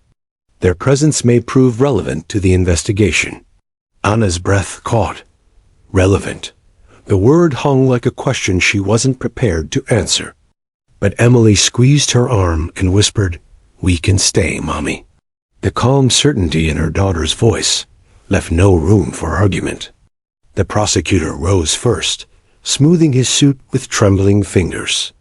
Their presence may prove relevant to the investigation." Anna's breath caught. Relevant. The word hung like a question she wasn't prepared to answer. But Emily squeezed her arm and whispered, "We can stay, Mommy." The calm certainty in her daughter's voice left no room for argument. The prosecutor rose first, smoothing his suit with trembling fingers.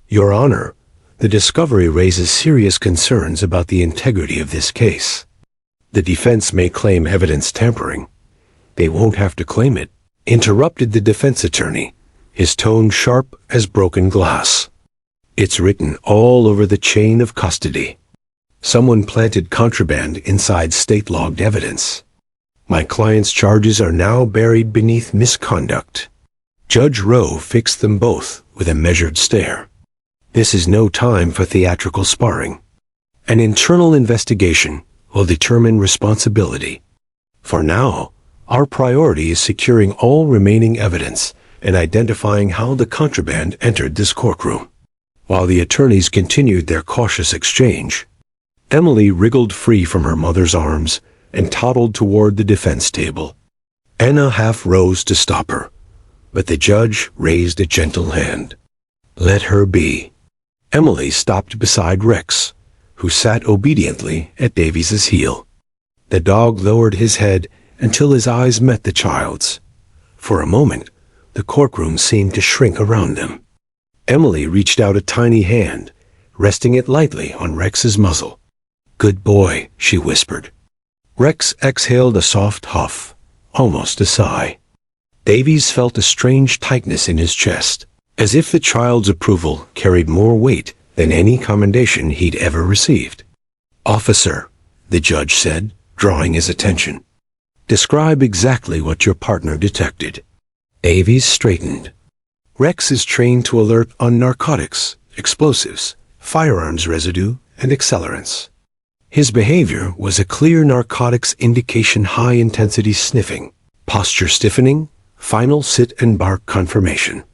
"Your Honor, the discovery raises serious concerns about the integrity of this case. The defense may claim evidence tampering. They won't have to claim it," interrupted the defense attorney, his tone sharp as broken glass. "It's written all over the chain of custody. Someone planted contraband inside state-logged evidence. My client's charges are now buried beneath misconduct." Judge Rowe fixed them both with a measured stare. "This is no time for theatrical sparring. An internal investigation will determine responsibility. For now, our priority is securing all remaining evidence and identifying how the contraband entered this courtroom." While the attorneys continued their cautious exchange, Emily wriggled free from her mother's arms and toddled toward the defense table. Anna half rose to stop her, but the judge raised a gentle hand. "Let her be." Emily stopped beside Rex, who sat obediently at Davies's heel. The dog lowered his head until his eyes met the child's. For a moment, the courtroom seemed to shrink around them. Emily reached out a tiny hand, resting it lightly on Rex's muzzle. "Good boy," she whispered. Rex exhaled a soft huff, almost a sigh. Davies felt a strange tightness in his chest, as if the child's approval carried more weight than any commendation he'd ever received. "Officer," the judge said, drawing his attention, "describe exactly what your partner detected." Davies straightened. "Rex is trained to alert on narcotics, explosives, firearms residue, and accelerants. His behavior was a clear narcotics indication, high-intensity sniffing, posture stiffening, final sit and bark confirmation.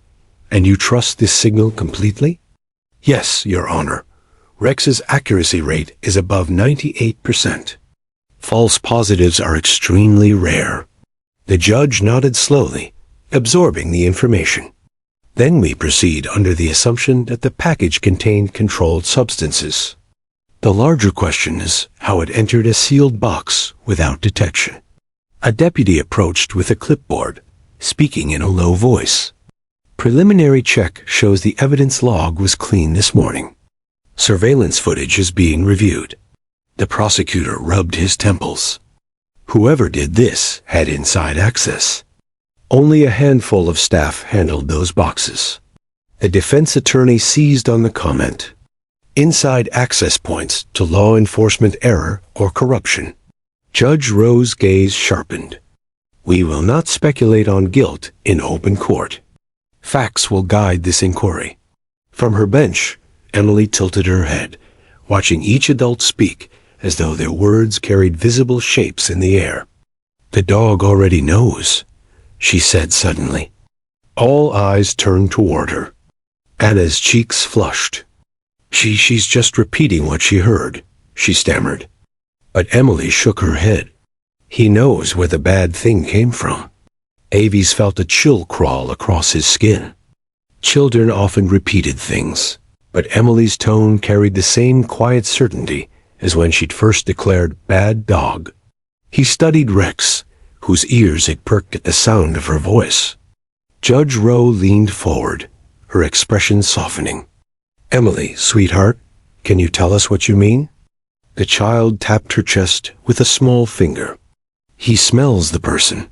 And you trust this signal completely?" "Yes, Your Honor. Rex's accuracy rate is above 98%. False positives are extremely rare." The judge nodded slowly, absorbing the information. "Then we proceed under the assumption that the package contained controlled substances. The larger question is how it entered a sealed box without detection." A deputy approached with a clipboard, speaking in a low voice. "Preliminary check shows the evidence log was clean this morning. Surveillance footage is being reviewed." The prosecutor rubbed his temples. Whoever did this had inside access. Only a handful of staff handled those boxes. The defense attorney seized on the comment. Inside access points to law enforcement error or corruption. Judge Rowe's gaze sharpened. "We will not speculate on guilt in open court. Facts will guide this inquiry." From her bench, Emily tilted her head, watching each adult speak as though their words carried visible shapes in the air. "The dog already knows," she said suddenly. All eyes turned toward her. Anna's cheeks flushed. She's just repeating what she heard," she stammered. But Emily shook her head. "He knows where the bad thing came from." Avies felt a chill crawl across his skin. Children often repeated things, but Emily's tone carried the same quiet certainty as when she'd first declared "bad dog." He studied Rex, whose ears had perked at the sound of her voice. Judge Rowe leaned forward, her expression softening. "Emily, sweetheart, can you tell us what you mean?" The child tapped her chest with a small finger. "He smells the person."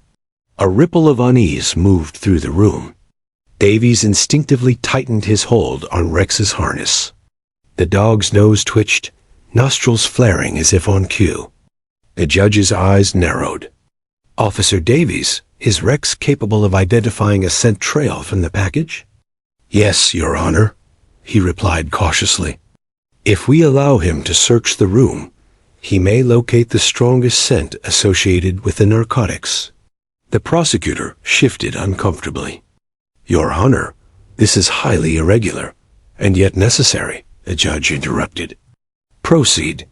A ripple of unease moved through the room. Davies instinctively tightened his hold on Rex's harness. The dog's nose twitched, nostrils flaring as if on cue. The judge's eyes narrowed. "Officer Davies, is Rex capable of identifying a scent trail from the package?" "Yes, Your Honor," he replied cautiously. "If we allow him to search the room, he may locate the strongest scent associated with the narcotics." The prosecutor shifted uncomfortably. "Your Honor, this is highly irregular, and yet necessary," the judge interrupted. "Proceed."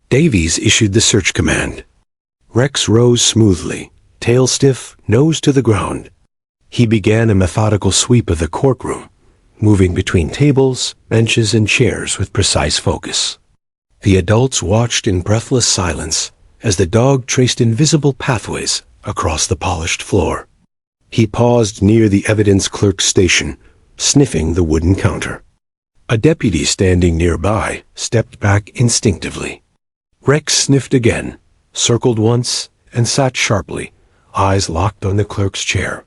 Davies issued the search command. Rex rose smoothly, tail stiff, nose to the ground. He began a methodical sweep of the courtroom, moving between tables, benches, and chairs with precise focus. The adults watched in breathless silence as the dog traced invisible pathways across the polished floor. He paused near the evidence clerk's station, sniffing the wooden counter. A deputy standing nearby stepped back instinctively. Rex sniffed again, circled once, and sat sharply, eyes locked on the clerk's chair.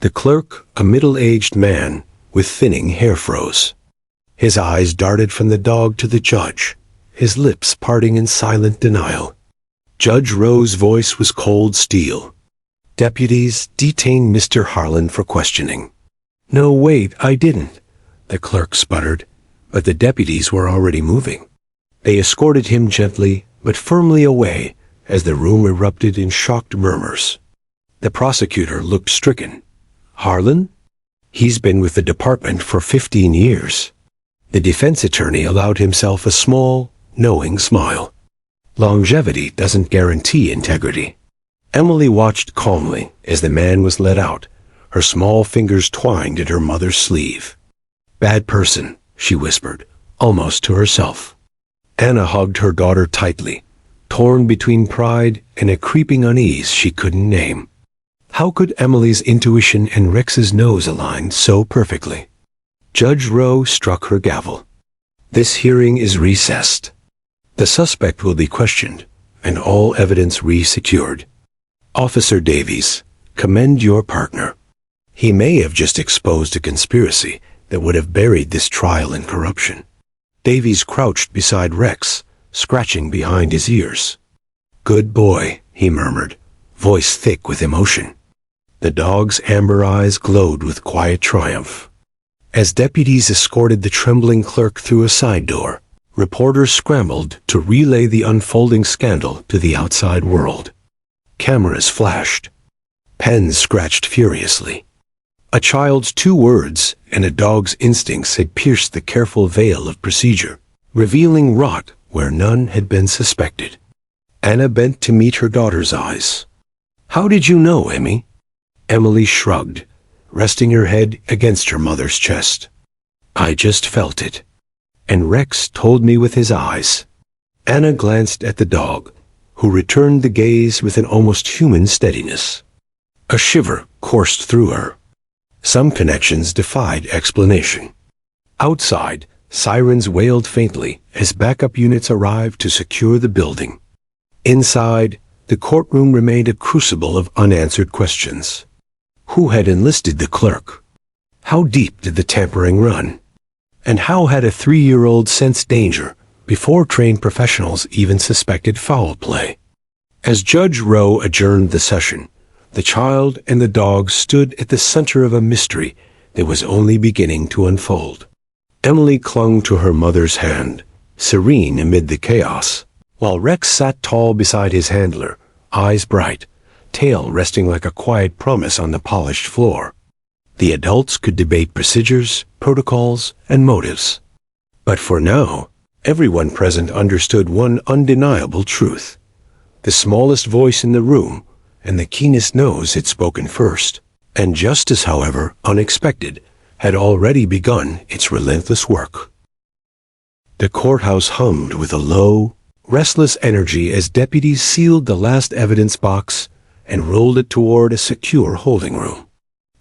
The clerk, a middle-aged man with thinning hair, froze. His eyes darted from the dog to the judge, his lips parting in silent denial. Judge Rowe's voice was cold steel. "Deputies, detain Mr. Harlan for questioning." "No, wait, I didn't," the clerk sputtered, but the deputies were already moving. They escorted him gently but firmly away as the room erupted in shocked murmurs. The prosecutor looked stricken. "Harlan? He's been with the department for 15 years. The defense attorney allowed himself a small, knowing smile. Longevity doesn't guarantee integrity. Emily watched calmly as the man was led out, her small fingers twined at her mother's sleeve. "Bad person," she whispered, almost to herself. Anna hugged her daughter tightly, torn between pride and a creeping unease she couldn't name. How could Emily's intuition and Rex's nose align so perfectly? Judge Rowe struck her gavel. "This hearing is recessed. The suspect will be questioned, and all evidence re-secured. Officer Davies, commend your partner. He may have just exposed a conspiracy that would have buried this trial in corruption. Davies crouched beside Rex, scratching behind his ears. "Good boy," he murmured, voice thick with emotion. The dog's amber eyes glowed with quiet triumph. As deputies escorted the trembling clerk through a side door, reporters scrambled to relay the unfolding scandal to the outside world. Cameras flashed. Pens scratched furiously. A child's 2 words and a dog's instincts had pierced the careful veil of procedure, revealing rot where none had been suspected. Anna bent to meet her daughter's eyes. "How did you know, Emmy?" Emily shrugged, resting her head against her mother's chest. "I just felt it. And Rex told me with his eyes." Anna glanced at the dog, who returned the gaze with an almost human steadiness. A shiver coursed through her. Some connections defied explanation. Outside, sirens wailed faintly as backup units arrived to secure the building. Inside, the courtroom remained a crucible of unanswered questions. Who had enlisted the clerk? How deep did the tampering run? And how had a 3-year-old sensed danger before trained professionals even suspected foul play? As Judge Rowe adjourned the session, the child and the dog stood at the center of a mystery that was only beginning to unfold. Emily clung to her mother's hand, serene amid the chaos, while Rex sat tall beside his handler, eyes bright, tail resting like a quiet promise on the polished floor. The adults could debate procedures, protocols, and motives. But for now, everyone present understood one undeniable truth. The smallest voice in the room and the keenest nose had spoken first, and justice, however unexpected, had already begun its relentless work. The courthouse hummed with a low, restless energy as deputies sealed the last evidence box and rolled it toward a secure holding room.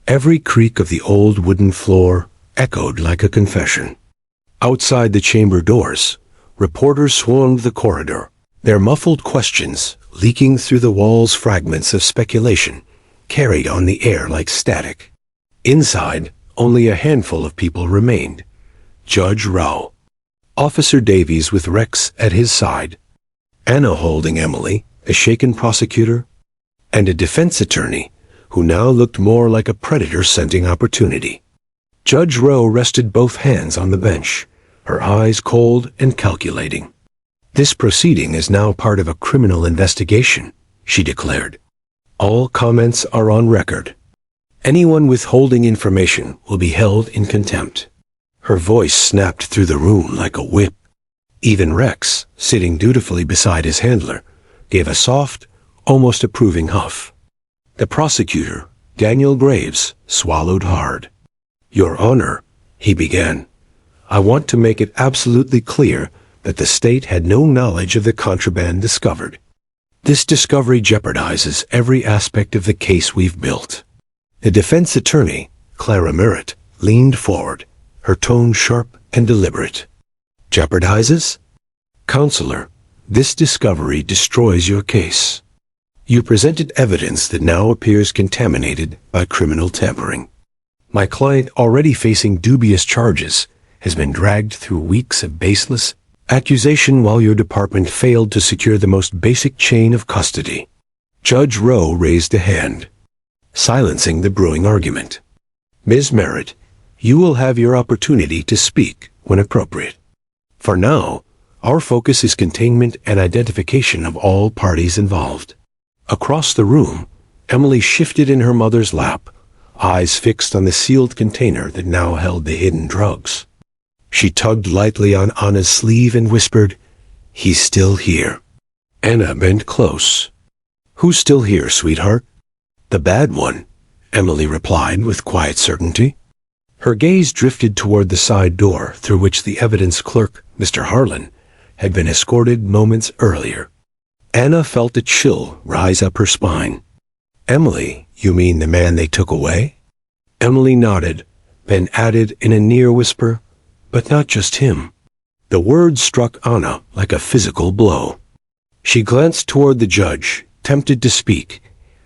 Every creak of the old wooden floor echoed like a confession. Outside the chamber doors, reporters swarmed the corridor, their muffled questions leaking through the walls, fragments of speculation carried on the air like static. Inside, only a handful of people remained. Judge Rowe, Officer Davies with Rex at his side, Anna holding Emily, a shaken prosecutor, and a defense attorney who now looked more like a predator scenting opportunity. Judge Rowe rested both hands on the bench, her eyes cold and calculating. "This proceeding is now part of a criminal investigation," she declared. "All comments are on record. Anyone withholding information will be held in contempt." Her voice snapped through the room like a whip. Even Rex, sitting dutifully beside his handler, gave a soft, almost approving huff. The prosecutor, Daniel Graves, swallowed hard. "Your Honor," he began, "I want to make it absolutely clear that the state had no knowledge of the contraband discovered. This discovery jeopardizes every aspect of the case we've built." The defense attorney, Clara Merritt, leaned forward, her tone sharp and deliberate. "Jeopardizes? Counselor, this discovery destroys your case. You presented evidence that now appears contaminated by criminal tampering. My client, already facing dubious charges, has been dragged through weeks of baseless accusation while your department failed to secure the most basic chain of custody." Judge Rowe raised a hand, silencing the brewing argument. "Ms. Merritt, you will have your opportunity to speak when appropriate. For now, our focus is containment and identification of all parties involved." Across the room, Emily shifted in her mother's lap, eyes fixed on the sealed container that now held the hidden drugs. She tugged lightly on Anna's sleeve and whispered, "He's still here." Anna bent close. "Who's still here, sweetheart?" "The bad one," Emily replied with quiet certainty. Her gaze drifted toward the side door through which the evidence clerk, Mr. Harlan, had been escorted moments earlier. Anna felt a chill rise up her spine. "Emily, you mean the man they took away?" Emily nodded, then added in a near whisper, "But not just him." The word struck Anna like a physical blow. She glanced toward the judge, tempted to speak,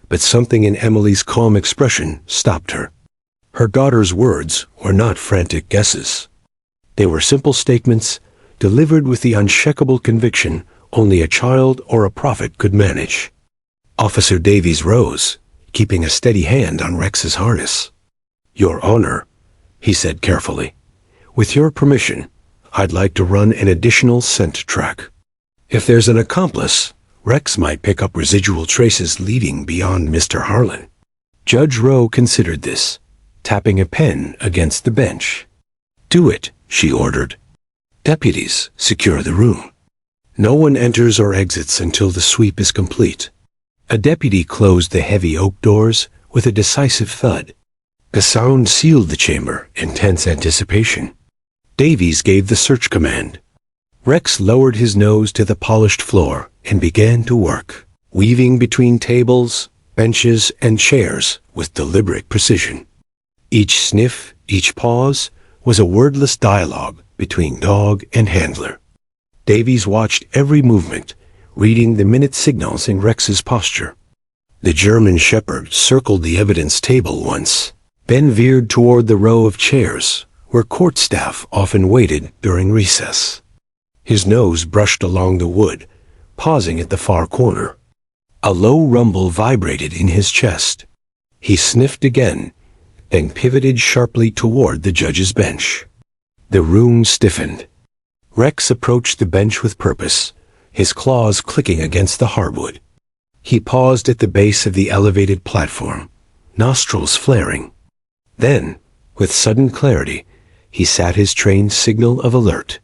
but something in Emily's calm expression stopped her. Her daughter's words were not frantic guesses. They were simple statements delivered with the unshakable conviction only a child or a prophet could manage. Officer Davies rose, keeping a steady hand on Rex's harness. "Your Honor," he said carefully, "with your permission, I'd like to run an additional scent track. If there's an accomplice, Rex might pick up residual traces leading beyond Mr. Harlan." Judge Rowe considered this, tapping a pen against the bench. "Do it," she ordered. "Deputies, secure the room. No one enters or exits until the sweep is complete." A deputy closed the heavy oak doors with a decisive thud. The sound sealed the chamber in tense anticipation. Davies gave the search command. Rex lowered his nose to the polished floor and began to work, weaving between tables, benches, and chairs with deliberate precision. Each sniff, each pause, was a wordless dialogue between dog and handler. Davies watched every movement, reading the minute signals in Rex's posture. The German shepherd circled the evidence table once, then veered toward the row of chairs where court staff often waited during recess. His nose brushed along the wood, pausing at the far corner. A low rumble vibrated in his chest. He sniffed again, then pivoted sharply toward the judge's bench. The room stiffened. Rex approached the bench with purpose, his claws clicking against the hardwood. He paused at the base of the elevated platform, nostrils flaring. Then, with sudden clarity, he sat his trained signal of alert.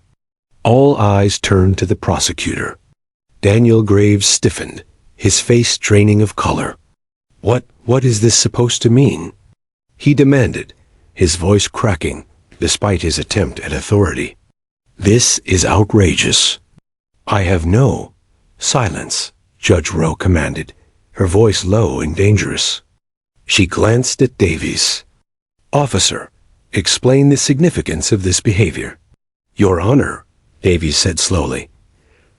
All eyes turned to the prosecutor. Daniel Graves stiffened, his face draining of color. What is this supposed to mean?" he demanded, his voice cracking, despite his attempt at authority. "This is outrageous." "I have no—" "Silence," Judge Rowe commanded, her voice low and dangerous. She glanced at Davies. "Officer, explain the significance of this behavior." "Your Honor," Davies said slowly,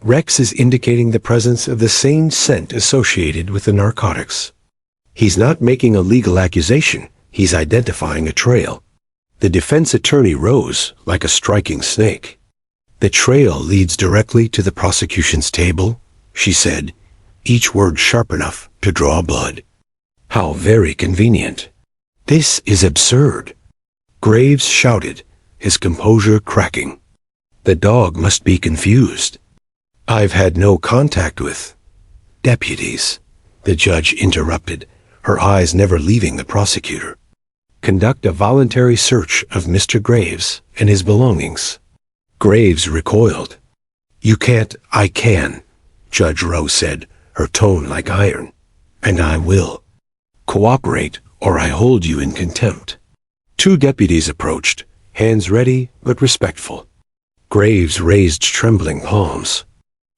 "Rex is indicating the presence of the same scent associated with the narcotics. He's not making a legal accusation, he's identifying a trail." The defense attorney rose like a striking snake. "The trail leads directly to the prosecution's table," she said, each word sharp enough to draw blood. "How very convenient. This is absurd." Graves shouted, his composure cracking. "The dog must be confused." "I've had no contact with—" "Deputies," the judge interrupted, her eyes never leaving the prosecutor. "Conduct a voluntary search of Mr. Graves and his belongings." Graves recoiled. "You can't—" "I can," Judge Rowe said, her tone like iron. "And I will. Cooperate, or I hold you in contempt." Two deputies approached, hands ready but respectful. Graves raised trembling palms.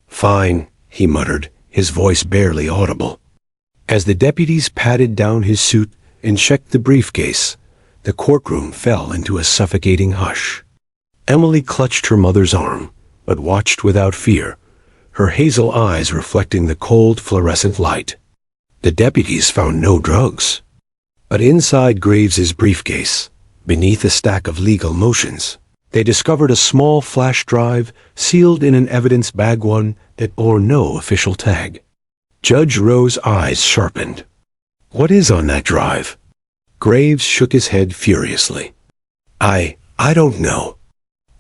"Fine," he muttered, his voice barely audible. As the deputies patted down his suit and checked the briefcase, the courtroom fell into a suffocating hush. Emily clutched her mother's arm, but watched without fear, her hazel eyes reflecting the cold fluorescent light. The deputies found no drugs. But inside Graves's briefcase, beneath a stack of legal motions, they discovered a small flash drive sealed in an evidence bag, one that bore no official tag. Judge Rowe's eyes sharpened. "What is on that drive?" Graves shook his head furiously. I don't know.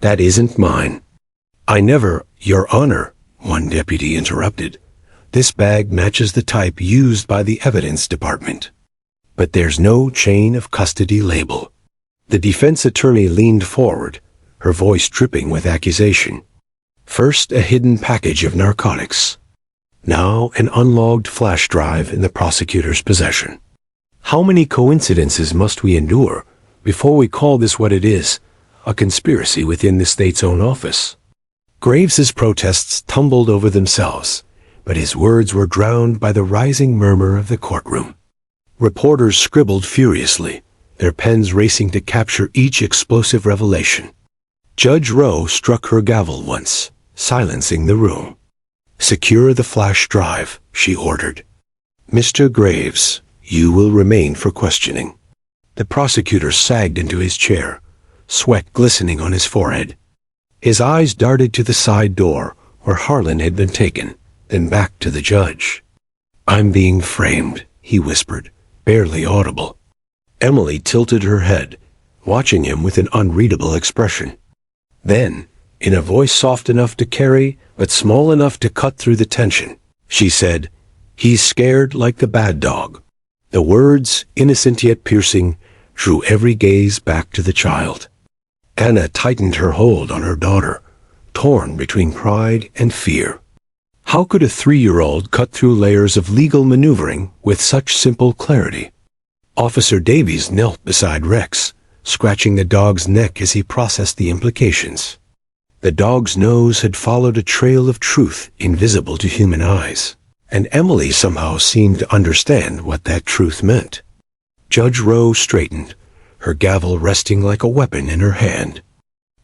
That isn't mine." "I never—" "Your Honor," one deputy interrupted. "This bag matches the type used by the evidence department. But there's no chain of custody label." The defense attorney leaned forward, her voice dripping with accusation. First a hidden package of narcotics. Now an unlogged flash drive in the prosecutor's possession. How many coincidences must we endure before we call this what it is, a conspiracy within the state's own office? Graves's protests tumbled over themselves, but his words were drowned by the rising murmur of the courtroom. Reporters scribbled furiously, their pens racing to capture each explosive revelation. Judge Rowe struck her gavel once, silencing the room. "Secure the flash drive," she ordered. "Mr. Graves, you will remain for questioning." The prosecutor sagged into his chair, sweat glistening on his forehead. His eyes darted to the side door where Harlan had been taken, then back to the judge. "I'm being framed," he whispered, barely audible. Emily tilted her head, watching him with an unreadable expression. Then, in a voice soft enough to carry, but small enough to cut through the tension, she said, "He's scared like the bad dog." The words, innocent yet piercing, drew every gaze back to the child. Anna tightened her hold on her daughter, torn between pride and fear. How could a 3-year-old cut through layers of legal maneuvering with such simple clarity? Officer Davies knelt beside Rex, scratching the dog's neck as he processed the implications. The dog's nose had followed a trail of truth invisible to human eyes, and Emily somehow seemed to understand what that truth meant. Judge Rowe straightened, her gavel resting like a weapon in her hand.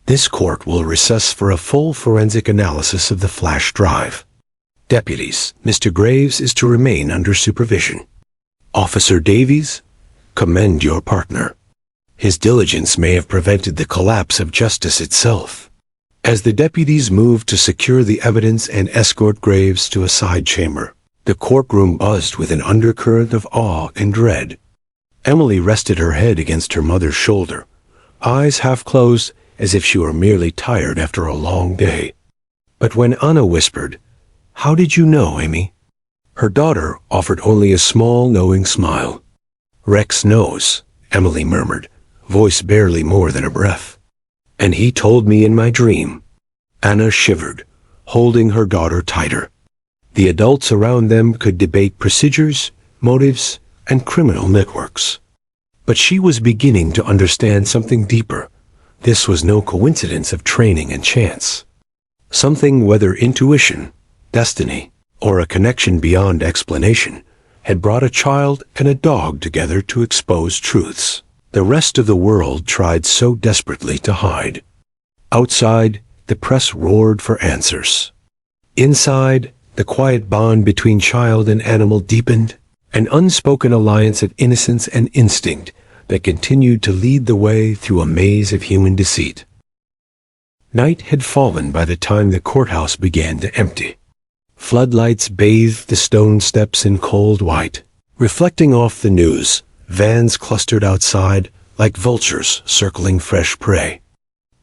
"This court will recess for a full forensic analysis of the flash drive. Deputies, Mr. Graves is to remain under supervision. Officer Davies, commend your partner. His diligence may have prevented the collapse of justice itself." As the deputies moved to secure the evidence and escort Graves to a side chamber, the courtroom buzzed with an undercurrent of awe and dread. Emily rested her head against her mother's shoulder, eyes half closed as if she were merely tired after a long day. But when Anna whispered, "How did you know, Amy?" her daughter offered only a small, knowing smile. "Rex knows," Emily murmured, voice barely more than a breath. "And he told me in my dream." Anna shivered, holding her daughter tighter. The adults around them could debate procedures, motives, and criminal networks. But she was beginning to understand something deeper. This was no coincidence of training and chance. Something, whether intuition, destiny, or a connection beyond explanation, had brought a child and a dog together to expose truths the rest of the world tried so desperately to hide. Outside, the press roared for answers. Inside, the quiet bond between child and animal deepened, an unspoken alliance of innocence and instinct that continued to lead the way through a maze of human deceit. Night had fallen by the time the courthouse began to empty. Floodlights bathed the stone steps in cold white. Reflecting off the news, vans clustered outside like vultures circling fresh prey.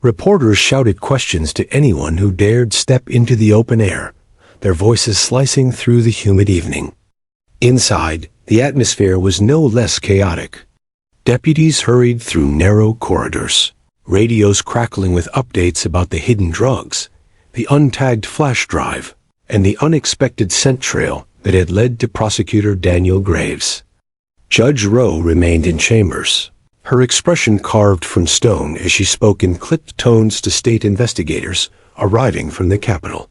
Reporters shouted questions to anyone who dared step into the open air, their voices slicing through the humid evening. Inside, the atmosphere was no less chaotic. Deputies hurried through narrow corridors, radios crackling with updates about the hidden drugs, the untagged flash drive, and the unexpected scent trail that had led to Prosecutor Daniel Graves. Judge Rowe remained in chambers, her expression carved from stone as she spoke in clipped tones to state investigators arriving from the Capitol.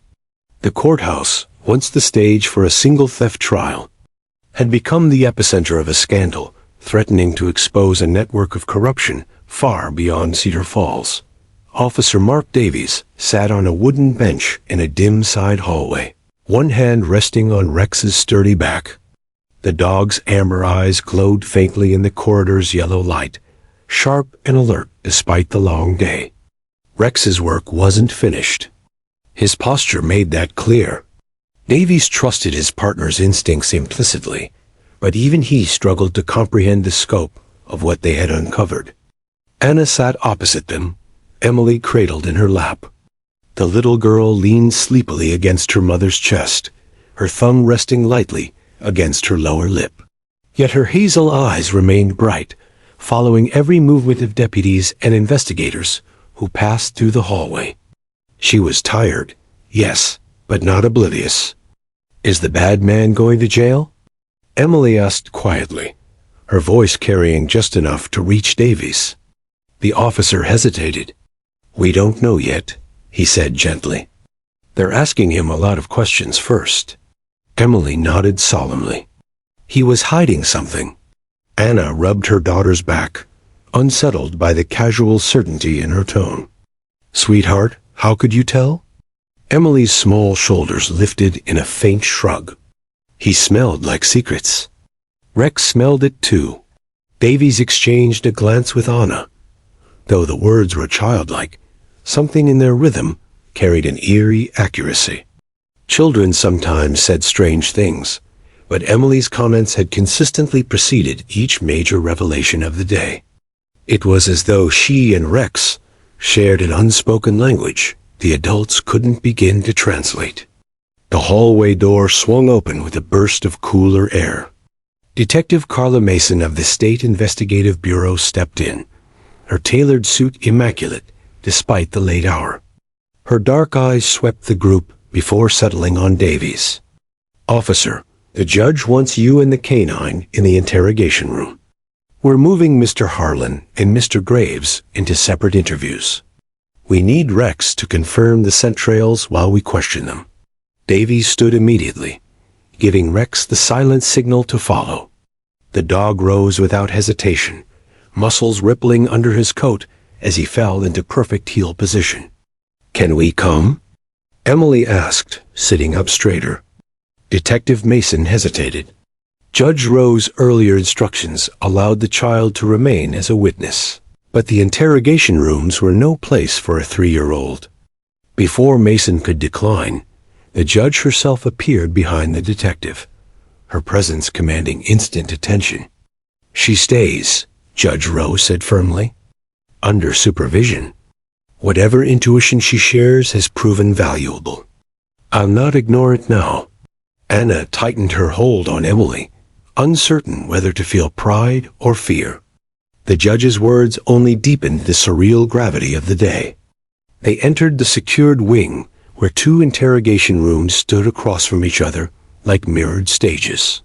The courthouse, once the stage for a single theft trial, had become the epicenter of a scandal threatening to expose a network of corruption far beyond Cedar Falls. Officer Mark Davies sat on a wooden bench in a dim side hallway, one hand resting on Rex's sturdy back. The dog's amber eyes glowed faintly in the corridor's yellow light, sharp and alert despite the long day. Rex's work wasn't finished. His posture made that clear. Davies trusted his partner's instincts implicitly, but even he struggled to comprehend the scope of what they had uncovered. Anna sat opposite them, Emily cradled in her lap. The little girl leaned sleepily against her mother's chest, her thumb resting lightly against her lower lip. Yet her hazel eyes remained bright, following every movement of deputies and investigators who passed through the hallway. She was tired, yes, but not oblivious. "Is the bad man going to jail?" Emily asked quietly, her voice carrying just enough to reach Davies. The officer hesitated. "We don't know yet," he said gently. "They're asking him a lot of questions first." Emily nodded solemnly. He was hiding something. Anna rubbed her daughter's back, unsettled by the casual certainty in her tone. "Sweetheart, how could you tell?" Emily's small shoulders lifted in a faint shrug. "He smelled like secrets." Rex smelled it too. Davies exchanged a glance with Anna. Though the words were childlike, something in their rhythm carried an eerie accuracy. Children sometimes said strange things, but Emily's comments had consistently preceded each major revelation of the day. It was as though she and Rex shared an unspoken language the adults couldn't begin to translate. The hallway door swung open with a burst of cooler air. Detective Carla Mason of the State Investigative Bureau stepped in, her tailored suit immaculate despite the late hour. Her dark eyes swept the group before settling on Davies. "Officer, the judge wants you and the canine in the interrogation room. We're moving Mr. Harlan and Mr. Graves into separate interviews. We need Rex to confirm the scent trails while we question them." Davies stood immediately, giving Rex the silent signal to follow. The dog rose without hesitation, muscles rippling under his coat as he fell into perfect heel position. "Can we come?" Emily asked, sitting up straighter. Detective Mason hesitated. Judge Rowe's earlier instructions allowed the child to remain as a witness, but the interrogation rooms were no place for a 3-year-old. Before Mason could decline, the judge herself appeared behind the detective, her presence commanding instant attention. "She stays," Judge Rowe said firmly. "Under supervision. Whatever intuition she shares has proven valuable. I'll not ignore it now." Anna tightened her hold on Emily, uncertain whether to feel pride or fear. The judge's words only deepened the surreal gravity of the day. They entered the secured wing, where 2 interrogation rooms stood across from each other like mirrored stages.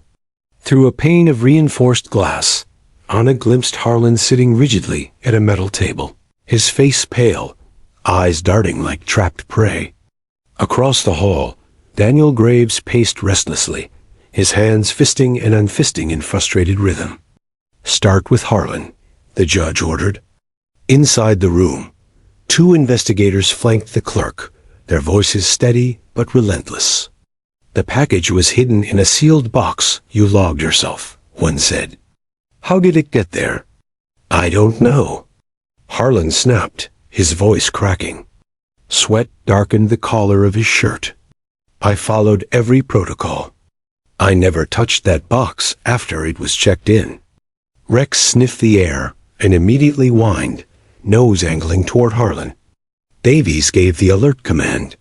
Through a pane of reinforced glass, Anna glimpsed Harlan sitting rigidly at a metal table, his face pale, eyes darting like trapped prey. Across the hall, Daniel Graves paced restlessly, his hands fisting and unfisting in frustrated rhythm. "Start with Harlan," the judge ordered. Inside the room, 2 investigators flanked the clerk, their voices steady but relentless. "The package was hidden in a sealed box you logged yourself," one said. "How did it get there?" "I don't know." Harlan snapped, his voice cracking. Sweat darkened the collar of his shirt. "I followed every protocol. I never touched that box after it was checked in." Rex sniffed the air and immediately whined, nose angling toward Harlan. Davies gave the alert command.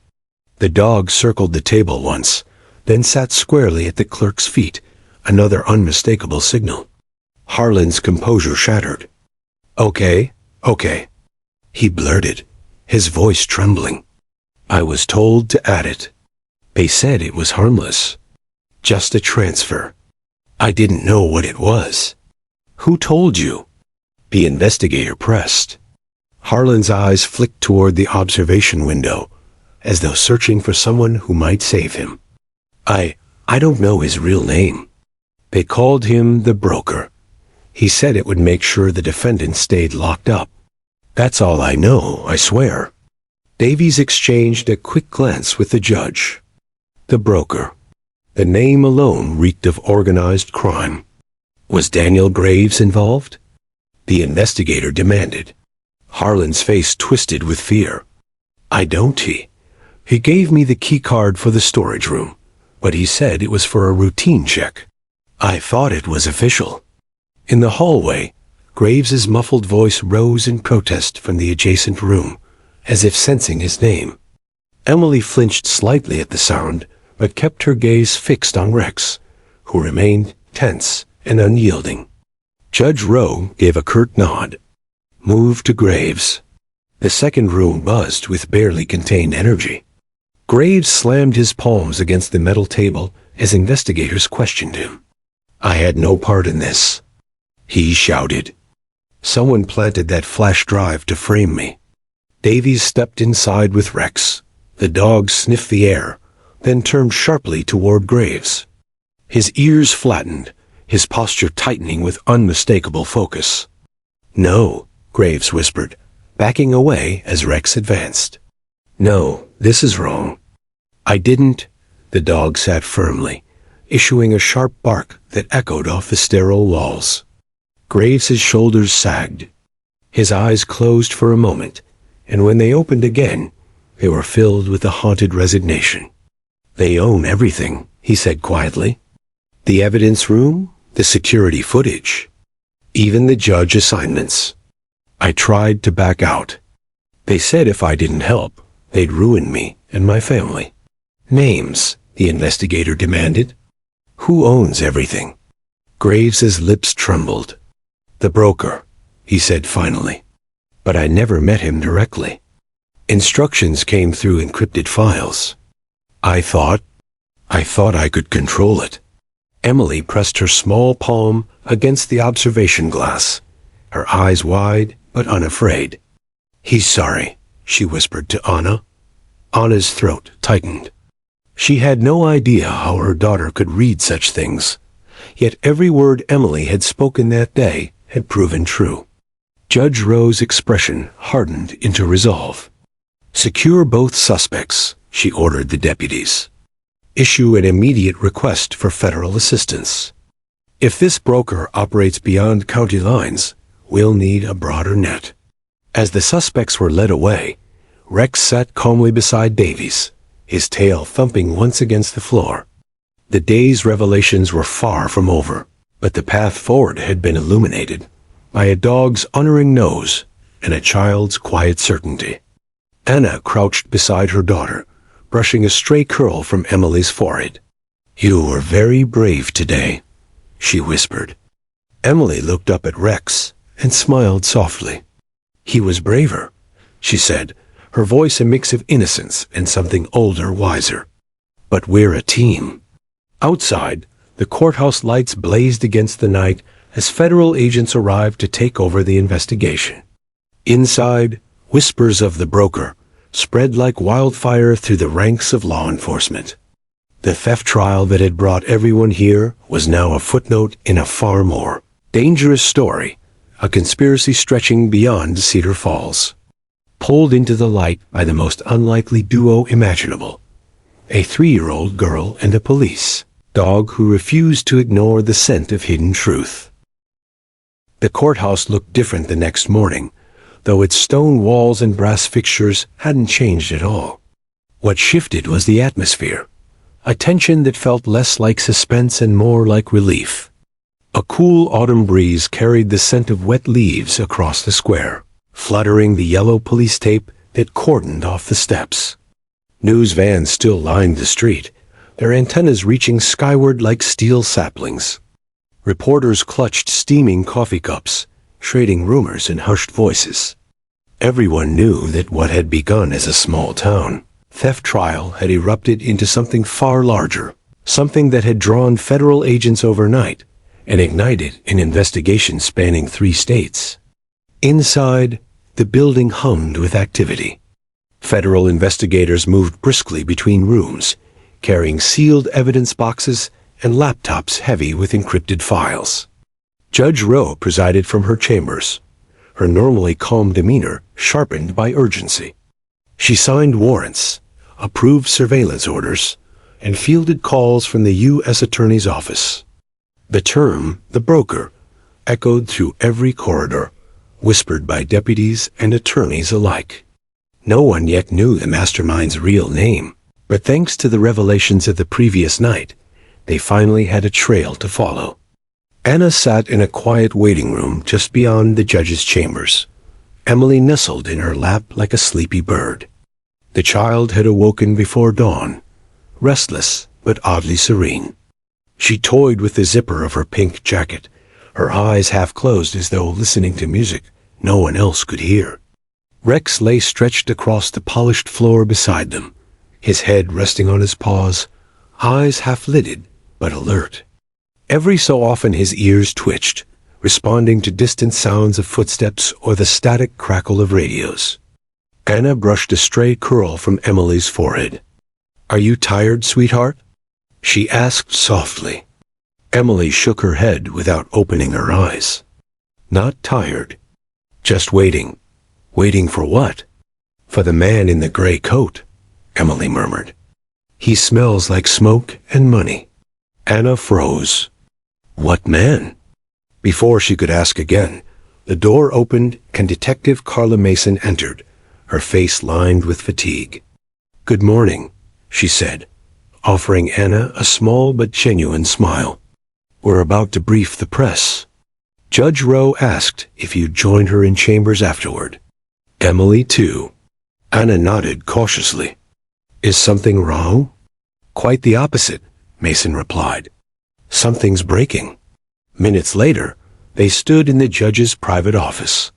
The dog circled the table once, then sat squarely at the clerk's feet, another unmistakable signal. Harlan's composure shattered. Okay," he blurted, his voice trembling. "I was told to add it. They said it was harmless. Just a transfer. I didn't know what it was." "Who told you?" The investigator pressed. Harlan's eyes flicked toward the observation window, as though searching for someone who might save him. I don't know his real name. They called him the broker. He said it would make sure the defendant stayed locked up. That's all I know, I swear." Davies exchanged a quick glance with the judge. The broker. The name alone reeked of organized crime. Was Daniel Graves involved? The investigator demanded. Harlan's face twisted with fear. "I don't. He gave me the key card for the storage room, but he said it was for a routine check. I thought it was official." In the hallway, Graves's muffled voice rose in protest from the adjacent room, as if sensing his name. Emily flinched slightly at the sound, but kept her gaze fixed on Rex, who remained tense and unyielding. Judge Rowe gave a curt nod. "Move to Graves." The second room buzzed with barely contained energy. Graves slammed his palms against the metal table as investigators questioned him. "I had no part in this," he shouted. "Someone planted that flash drive to frame me." Davies stepped inside with Rex. The dog sniffed the air, then turned sharply toward Graves. His ears flattened, his posture tightening with unmistakable focus. "No," Graves whispered, backing away as Rex advanced. "No, this is wrong." "I didn't." The dog sat firmly, issuing a sharp bark that echoed off the sterile walls. Graves's shoulders sagged. His eyes closed for a moment, and when they opened again, they were filled with a haunted resignation. "They own everything," he said quietly. "The evidence room, the security footage, even the judge assignments." I tried to back out. They said if I didn't help, they'd ruin me and my family. "Names," the investigator demanded. "Who owns everything?" Graves's lips trembled. "The broker," he said finally. "But I never met him directly. Instructions came through encrypted files. I thought I could control it." Emily pressed her small palm against the observation glass, her eyes wide but unafraid. "He's sorry," she whispered to Anna. Anna's throat tightened. She had no idea how her daughter could read such things, yet every word Emily had spoken that day had proven true. Judge Rowe's expression hardened into resolve. "Secure both suspects," she ordered the deputies. "Issue an immediate request for federal assistance. If this broker operates beyond county lines, we'll need a broader net." As the suspects were led away, Rex sat calmly beside Davies, his tail thumping once against the floor. The day's revelations were far from over, but the path forward had been illuminated by a dog's unerring nose and a child's quiet certainty. Anna crouched beside her daughter, brushing a stray curl from Emily's forehead. "You were very brave today," she whispered. Emily looked up at Rex and smiled softly. "He was braver," she said, her voice a mix of innocence and something older, wiser. "But we're a team." Outside, the courthouse lights blazed against the night as federal agents arrived to take over the investigation. Inside, whispers of the broker spread like wildfire through the ranks of law enforcement. The theft trial that had brought everyone here was now a footnote in a far more dangerous story, a conspiracy stretching beyond Cedar Falls. Pulled into the light by the most unlikely duo imaginable, a 3-year-old girl and a police dog who refused to ignore the scent of hidden truth. The courthouse looked different the next morning, though its stone walls and brass fixtures hadn't changed at all. What shifted was the atmosphere, a tension that felt less like suspense and more like relief. A cool autumn breeze carried the scent of wet leaves across the square, fluttering the yellow police tape that cordoned off the steps. News vans still lined the street, their antennas reaching skyward like steel saplings. Reporters clutched steaming coffee cups, trading rumors in hushed voices. Everyone knew that what had begun as a small town theft trial had erupted into something far larger, something that had drawn federal agents overnight and ignited an investigation spanning 3 states. Inside, the building hummed with activity. Federal investigators moved briskly between rooms, carrying sealed evidence boxes and laptops heavy with encrypted files. Judge Rowe presided from her chambers, her normally calm demeanor sharpened by urgency. She signed warrants, approved surveillance orders, and fielded calls from the U.S. Attorney's Office. The term, the broker, echoed through every corridor, whispered by deputies and attorneys alike. No one yet knew the mastermind's real name, but thanks to the revelations of the previous night, they finally had a trail to follow. Anna sat in a quiet waiting room just beyond the judge's chambers. Emily nestled in her lap like a sleepy bird. The child had awoken before dawn, restless but oddly serene. She toyed with the zipper of her pink jacket, her eyes half closed as though listening to music no one else could hear. Rex lay stretched across the polished floor beside them, his head resting on his paws, eyes half-lidded but alert. Every so often his ears twitched, responding to distant sounds of footsteps or the static crackle of radios. Anna brushed a stray curl from Emily's forehead. "Are you tired, sweetheart?" she asked softly. Emily shook her head without opening her eyes. "Not tired. Just waiting." "Waiting for what?" "For the man in the gray coat," Emily murmured. "He smells like smoke and money." Anna froze. "What man?" Before she could ask again, the door opened and Detective Carla Mason entered, her face lined with fatigue. "Good morning," she said, offering Anna a small but genuine smile. "We're about to brief the press." Judge Rowe asked if you'd join her in chambers afterward. "Emily, too." Anna nodded cautiously. "Is something wrong?" "Quite the opposite," Mason replied. "Something's breaking." Minutes later, they stood in the judge's private office.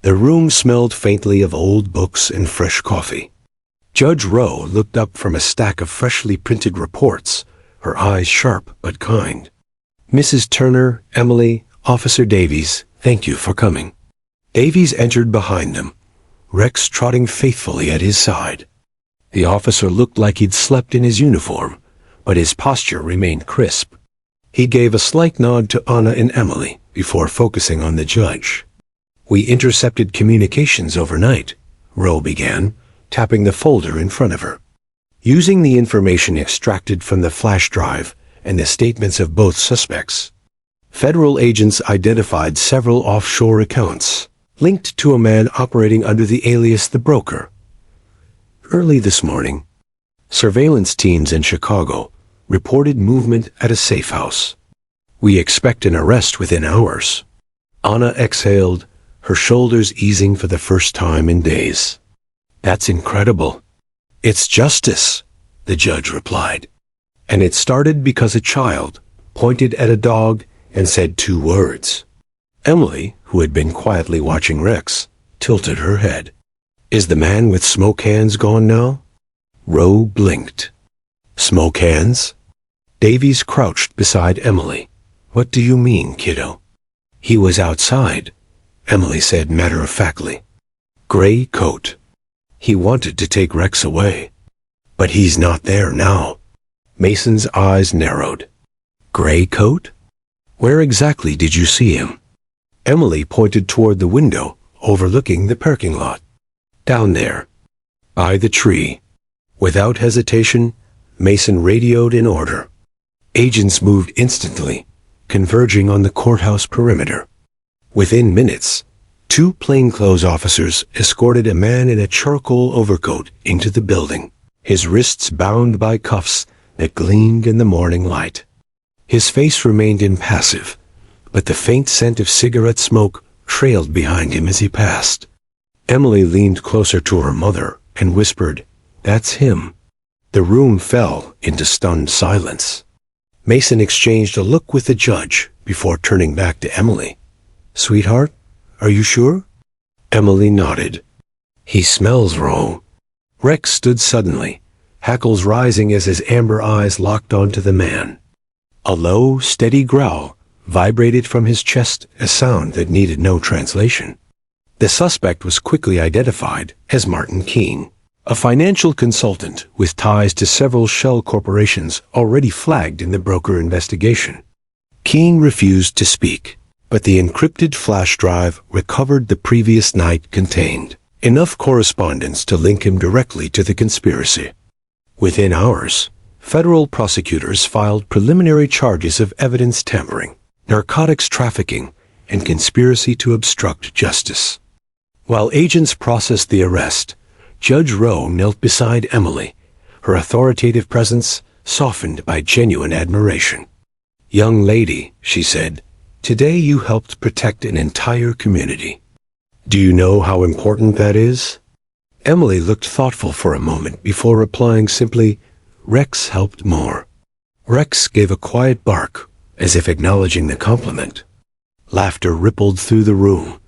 The room smelled faintly of old books and fresh coffee. Judge Rowe looked up from a stack of freshly printed reports, her eyes sharp but kind. "Mrs. Turner, Emily, Officer Davies, thank you for coming." Davies entered behind them, Rex trotting faithfully at his side. The officer looked like he'd slept in his uniform, but his posture remained crisp. He gave a slight nod to Anna and Emily before focusing on the judge. "We intercepted communications overnight," Rowe began, tapping the folder in front of her. "Using the information extracted from the flash drive and the statements of both suspects, federal agents identified several offshore accounts linked to a man operating under the alias The Broker. Early this morning, surveillance teams in Chicago reported movement at a safe house. We expect an arrest within hours." Anna exhaled, her shoulders easing for the first time in days. "That's incredible." "It's justice," the judge replied. "And it started because a child pointed at a dog and said 2 words. Emily, who had been quietly watching Rex, tilted her head. "Is the man with smoke hands gone now?" Rowe blinked. "Smoke hands?" Davies crouched beside Emily. "What do you mean, kiddo?" "He was outside," Emily said matter-of-factly. "Gray coat. He wanted to take Rex away. But he's not there now." Mason's eyes narrowed. "Gray coat? Where exactly did you see him?" Emily pointed toward the window overlooking the parking lot. "Down there, by the tree." Without hesitation, Mason radioed an order. Agents moved instantly, converging on the courthouse perimeter. Within minutes, 2 plainclothes officers escorted a man in a charcoal overcoat into the building, his wrists bound by cuffs that gleamed in the morning light. His face remained impassive, but the faint scent of cigarette smoke trailed behind him as he passed. Emily leaned closer to her mother and whispered, "That's him." The room fell into stunned silence. Mason exchanged a look with the judge before turning back to Emily. "Sweetheart, are you sure?" Emily nodded. "He smells wrong." Rex stood suddenly, hackles rising as his amber eyes locked onto the man. A low, steady growl vibrated from his chest, a sound that needed no translation. The suspect was quickly identified as Martin Keene, a financial consultant with ties to several shell corporations already flagged in the Broker investigation. Keene refused to speak, but the encrypted flash drive recovered the previous night contained enough correspondence to link him directly to the conspiracy. Within hours, federal prosecutors filed preliminary charges of evidence tampering, narcotics trafficking, and conspiracy to obstruct justice. While agents processed the arrest, Judge Rowe knelt beside Emily, her authoritative presence softened by genuine admiration. "Young lady," she said, "today you helped protect an entire community. Do you know how important that is?" Emily looked thoughtful for a moment before replying simply, "Rex helped more." Rex gave a quiet bark, as if acknowledging the compliment. Laughter rippled through the room,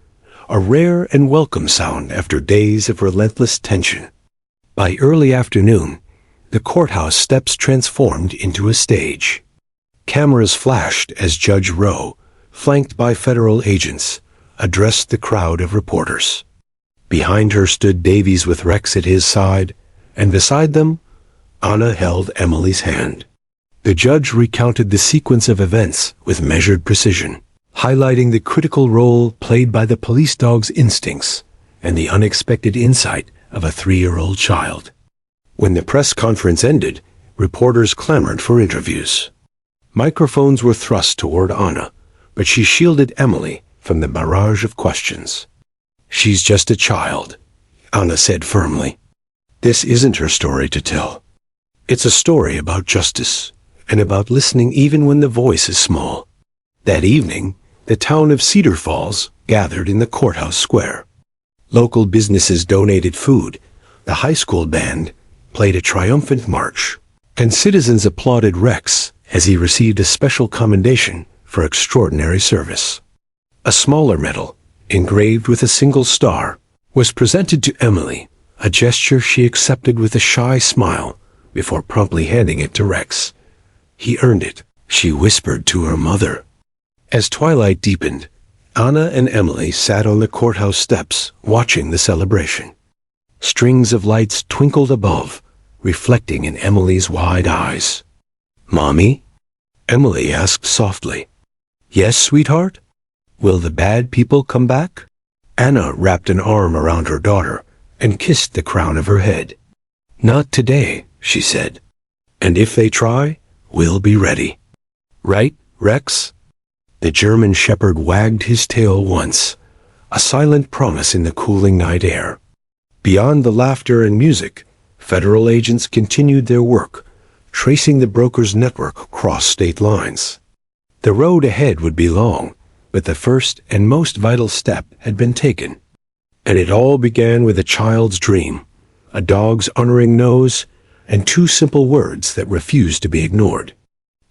a rare and welcome sound after days of relentless tension. By early afternoon, the courthouse steps transformed into a stage. Cameras flashed as Judge Rowe, flanked by federal agents, addressed the crowd of reporters. Behind her stood Davies with Rex at his side, and beside them, Anna held Emily's hand. The judge recounted the sequence of events with measured precision, highlighting the critical role played by the police dog's instincts and the unexpected insight of a 3-year-old child. When the press conference ended, reporters clamored for interviews. Microphones were thrust toward Anna, but she shielded Emily from the barrage of questions. "She's just a child," Anna said firmly. "This isn't her story to tell. It's a story about justice and about listening even when the voice is small." That evening, the town of Cedar Falls gathered in the courthouse square. Local businesses donated food, the high school band played a triumphant march, and citizens applauded Rex as he received a special commendation for extraordinary service. A smaller medal, engraved with a single star, was presented to Emily, a gesture she accepted with a shy smile before promptly handing it to Rex. "He earned it," she whispered to her mother. As twilight deepened, Anna and Emily sat on the courthouse steps watching the celebration. Strings of lights twinkled above, reflecting in Emily's wide eyes. "Mommy?" Emily asked softly. "Yes, sweetheart? Will the bad people come back?" Anna wrapped an arm around her daughter and kissed the crown of her head. "Not today," she said. "And if they try, we'll be ready. Right, Rex?" The German shepherd wagged his tail once, a silent promise in the cooling night air. Beyond the laughter and music, federal agents continued their work, tracing the broker's network across state lines. The road ahead would be long, but the first and most vital step had been taken. And it all began with a child's dream, a dog's honoring nose, and two simple words that refused to be ignored.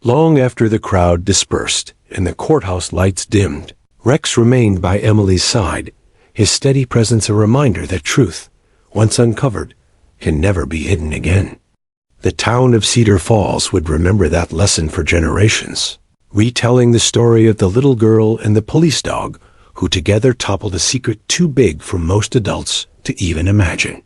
Long after the crowd dispersed and the courthouse lights dimmed, Rex remained by Emily's side, his steady presence a reminder that truth, once uncovered, can never be hidden again. The town of Cedar Falls would remember that lesson for generations, retelling the story of the little girl and the police dog who together toppled a secret too big for most adults to even imagine.